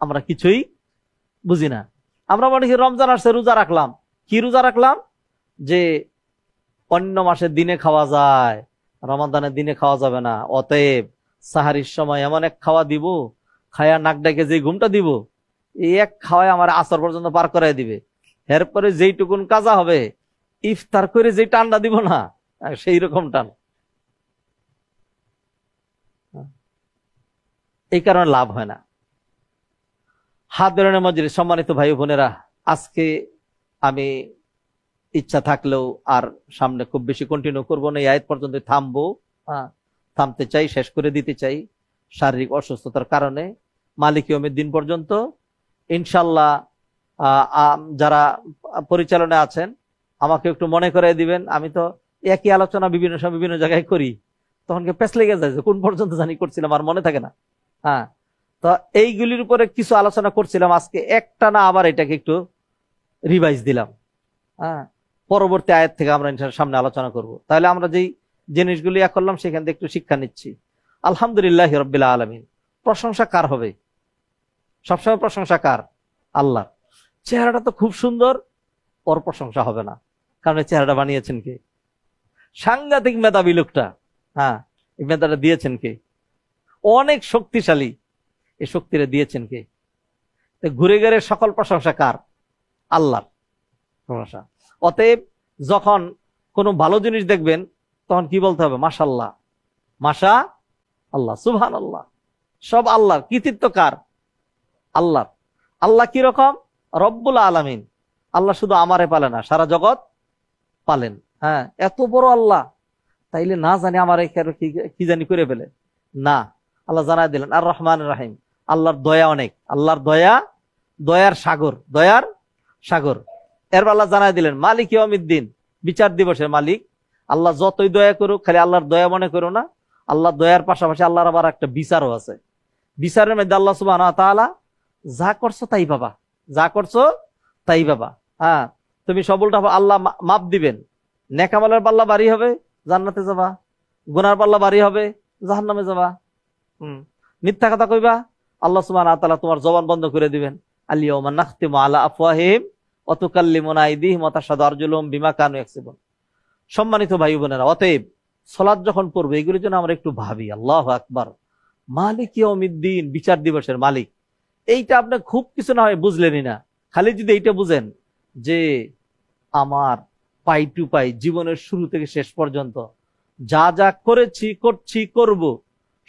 আমরা কিছুই বুঝি না। আমরা মনে করি রমজান আসছে, রোজা রাখলাম। কি রোজা রাখলাম? যে অন্য মাসের দিনে খাওয়া যায়, রমাদানের দিনে খাওয়া যাবে না, অতএব সাহারির সময় এমন এক খাওয়া দিব, খায়া নাক ডাকে যে ঘুমটা দিব, এই এক খাওয়ায় আমার আসর পর্যন্ত পার করাই দিবে। এরপরে যেইটুকুন কাজা হবে, ইফতার করে যে টানটা দিব না, সেই রকম টান। এই কারণে লাভ হয় না। হাত বেরোনের মজলিস, সম্মানিত ভাই বোনেরা, আজকে আমি ইচ্ছা থাকলেও আর সামনে খুব বেশি কন্টিনিউ করবো না, এই আয়াত পর্যন্ত থামবো। থামতে চাই, শেষ করে দিতে চাই শারীরিক অসুস্থতার কারণে। মালিক ইয়াউমিদ দিন পর্যন্ত ইনশাল্লাহ যারা পরিচালনা আছেন আমাকে একটু মনে করে দিবেন। আমি তো একই আলোচনা বিভিন্ন সময় বিভিন্ন জায়গায় করি, তখন পেছ লেগে যায় যে কোন পর্যন্ত জানি করছিলাম, আর মনে থাকে না। হ্যাঁ, তো এইগুলির উপরে কিছু আলোচনা করছিলাম, আজকে একটা না আবার এটাকে একটু রিভাইজ দিলাম। হ্যাঁ, পরবর্তী আয়াত থেকে আমরা সামনে আলোচনা করব। তাহলে আমরা যেই জিনিসগুলি করলাম সেখান থেকে একটু শিক্ষা নিচ্ছি। আলহামদুলিল্লাহ রাব্বিল আলামিন। প্রশংসা কার হবে? সবসময় প্রশংসা কার? আল্লাহ। চেহারাটা তো খুব সুন্দর, ওর প্রশংসা হবে না, কারণ এই চেহারাটা বানিয়েছেন কে? সাংঘাতিক মেধাবী লোকটা, হ্যাঁ, এই মেধাটা দিয়েছেন কে? অনেক শক্তিশালী, এই শক্তিটা দিয়েছেন কে? ঘুরে ঘুরে সকল প্রশংসা কার? আল্লাহর প্রশংসা। অতএব যখন কোনো ভালো জিনিস দেখবেন তখন কি বলতে হবে? মাশাআল্লাহ, মাশা আল্লাহ, সুবহানাল্লাহ। সব আল্লাহর, কৃতিত্ব কার? আল্লাহর। আল্লাহ কি রকম? রব্বুল আলামিন। আল্লাহ শুধু আমারে পালে না, সারা জগৎ পালেন। হ্যাঁ, এত বড় আল্লাহ, তাইলে না জানি আমার কি জানি করে ফেলে না। আল্লাহ জানাই দিলেন আর রহমান রাহিম, আল্লাহর দয়া অনেক, আল্লাহর দয়া, দয়ার সাগর, দয়ার সাগর। এরপর আল্লাহ জানাই দিলেন মালিক ইয়াউমিদ্দিন, বিচার দিবসের মালিক। আল্লাহ যতই দয়া করুক, খালি আল্লাহর দয়া মনে করো না, আল্লাহ দয়ার পাশাপাশি আল্লাহর আবার একটা বিচারও আছে। বিচারের মধ্যে আল্লাহ সুবহানাহু ওয়া তাআলা যা করছো তাই পাবা, যা করছো তাই পাবা। হ্যাঁ, তুমি সব উল্টা আল্লাহ মাপ দিবেন। নেকামলের পাল্লা বাড়ি হবে, জান্নাতে যাবা। গুনার পাল্লা বাড়ি হবে, জাহান্নামে যাবা। মিথ্যা কথা কইবা, আল্লাহ সুবহানাহু ওয়া তাআলা তোমার জবান বন্ধ করে দিবেন। আল-ইয়াওমা নাখতিমু আলা আফওয়াহিহিম ওয়া তুকাল্লিমুনা আইদিহিম ওয়া তাশহাদু আরজুলুহুম বিমা কানু ইয়াকসিবুন। সম্মানিত ভাই বোনেরা, অতএব সালাত যখন পড়বে এগুলোর জন্য আমরা একটু ভাবি। আল্লাহু আকবার, মালিক ইয়াউমিদ্দিন, বিচার দিবসের মালিক। এইটা আপনি খুব কিছু না হয় বুঝলেনই না, খালি যদি এইটা বুঝেন যে আমার পাই টু পাই জীবনের শুরু থেকে শেষ পর্যন্ত যা যা করেছি, করছি, করব,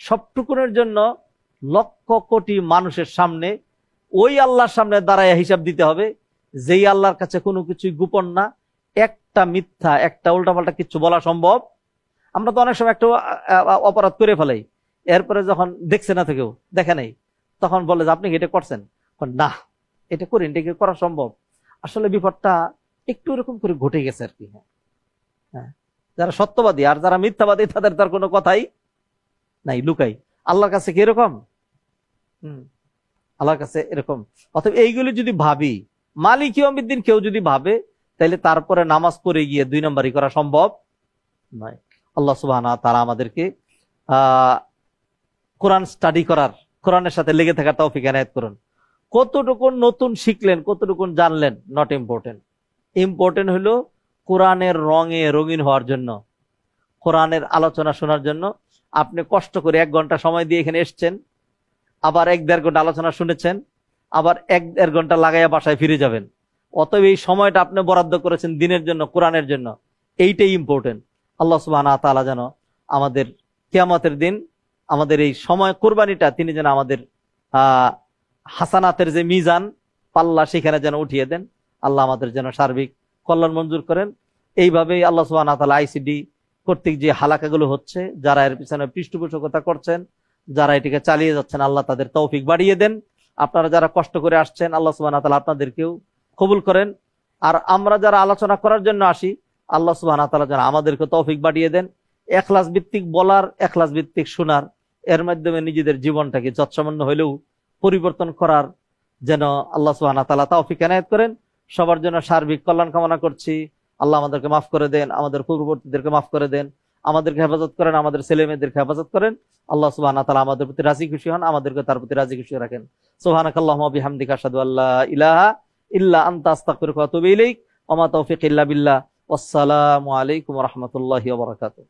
সবটুকুনের জন্য লক্ষ কোটি মানুষের সামনে ওই আল্লাহর সামনে দাঁড়ায় হিসাব দিতে হবে, যেই আল্লাহর কাছে কোনো কিছুই গোপন না। একটা মিথ্যা, একটা উল্টাপাল্টা কিছু বলা সম্ভব। আমরা তো অনেক সময় একটা অপরাধ করে ফেলাই, এরপরে যখন দেখছে না থেকেও দেখে নাই, তখন বলে যে আপনি এটা করছেন, না এটা করেন, এটা কি করা সম্ভব? আসলে বিপদটা একটু এরকম করে ঘটে গেছে আর কি। হ্যাঁ, যারা সত্যবাদী আর যারা মিথ্যাবাদী তাদের তার কোনো কথাই নাই, লুকাই। আল্লাহর কাছে কি এরকম? আল্লাহর কাছে এরকম। অতএব এইগুলি যদি ভাবি, মালিক ইয়াউমিদ্দিন কেউ যদি ভাবে, তাহলে তারপরে নামাজ পড়ে গিয়ে 2 নম্বরই করা সম্ভব নয়। আল্লাহ সুবহানাহু ওয়া তাআলা আমাদেরকে কোরআন স্টাডি করার, কোরআনের সাথে লেগে থাকার তৌফিক এনায়েত করুন। কতটুকু নতুন শিখলেন, কতটুকু জানলেন, নট ইম্পর্টেন্ট। ইম্পর্টেন্ট হলো কোরআনের রঙে রঙিন হওয়ার জন্য, কোরআনের আলোচনা শোনার জন্য আপনি কষ্ট করে 1 ঘন্টা সময় দিয়ে এখানে এসছেন, আবার 1-1.5 ঘন্টা আলোচনা শুনেছেন, আবার 1-1.5 ঘন্টা লাগাইয়া বাসায় ফিরে যাবেন। অতএব এই সময়টা আপনি বরাদ্দ করেছেন দিনের জন্য, কোরআনের জন্য, এইটাই ইম্পর্টেন্ট। আল্লাহ সুবহানাহু ওয়া তাআলা যেন আমাদের কিয়ামতের দিন আমাদের এই সময় কোরবানিটা তিনি যেন আমাদের হাসানাতের যে মিজান পাল্লা সেখানে যেন উঠিয়ে দেন। আল্লাহ আমাদের যেন সার্বিক কল্যাণ মঞ্জুর করেন। এইভাবেই আল্লাহ সুবহানাহু ওয়া তাআলা আইসিডি কর্তৃক যে হালাকাগুলো হচ্ছে, যারা এর পিছনে পৃষ্ঠপোষকতা করছেন, যারা এটিকে চালিয়ে যাচ্ছেন, আল্লাহ তাদের তৌফিক বাড়িয়ে দেন। আপনারা যারা কষ্ট করে আসছেন, আল্লাহ সুবহানাহু ওয়া তাআলা আপনাদেরকেও কবুল করেন। আর আমরা যারা আলোচনা করার জন্য আসি, আল্লাহ সুবহানাহু ওয়া তাআলা যেন আমাদেরকে তৌফিক বাড়িয়ে দেন। ইখলাস ভিত্তিক বলার, ইখলাস ভিত্তিক শোনার, এর মাধ্যমে নিজেদের জীবনটাকে যৎসামান্য হলেও পরিবর্তন করার যেন আল্লাহ সুবহানাহু ওয়া তাআলা তৌফিক এনায়েত করেন। সবার জন্য সার্বিক কল্যাণ কামনা করছি। আল্লাহ আমাদেরকে মাফ করে দেন, আমাদের পূর্ববর্তীদেরকে মাফ করে দেন, আমাদেরকে হেফাজত করেন, আমাদের ছেলে মেয়েদেরকে হেফাজত করেন। আল্লাহ সুবহানাহু ওয়া তাআলা আমাদের প্রতি রাজি খুশি হন, আমাদেরকে তার প্রতি রাজি খুশি রাখেন। সুবহানাকাল্লাহুম্মা ওয়া বিহামদিকা আশহাদু আল্লা ইলাহা ইল্লা আনতা আস্তাগফিরুকা ওয়া আতুবু ইলাইক। ওয়া মা তাওফীকি ইল্লা বিল্লাহ। ওয়াসসালামু আলাইকুম ওয়া রাহমাতুল্লাহি ওয়া বারাকাতুহু।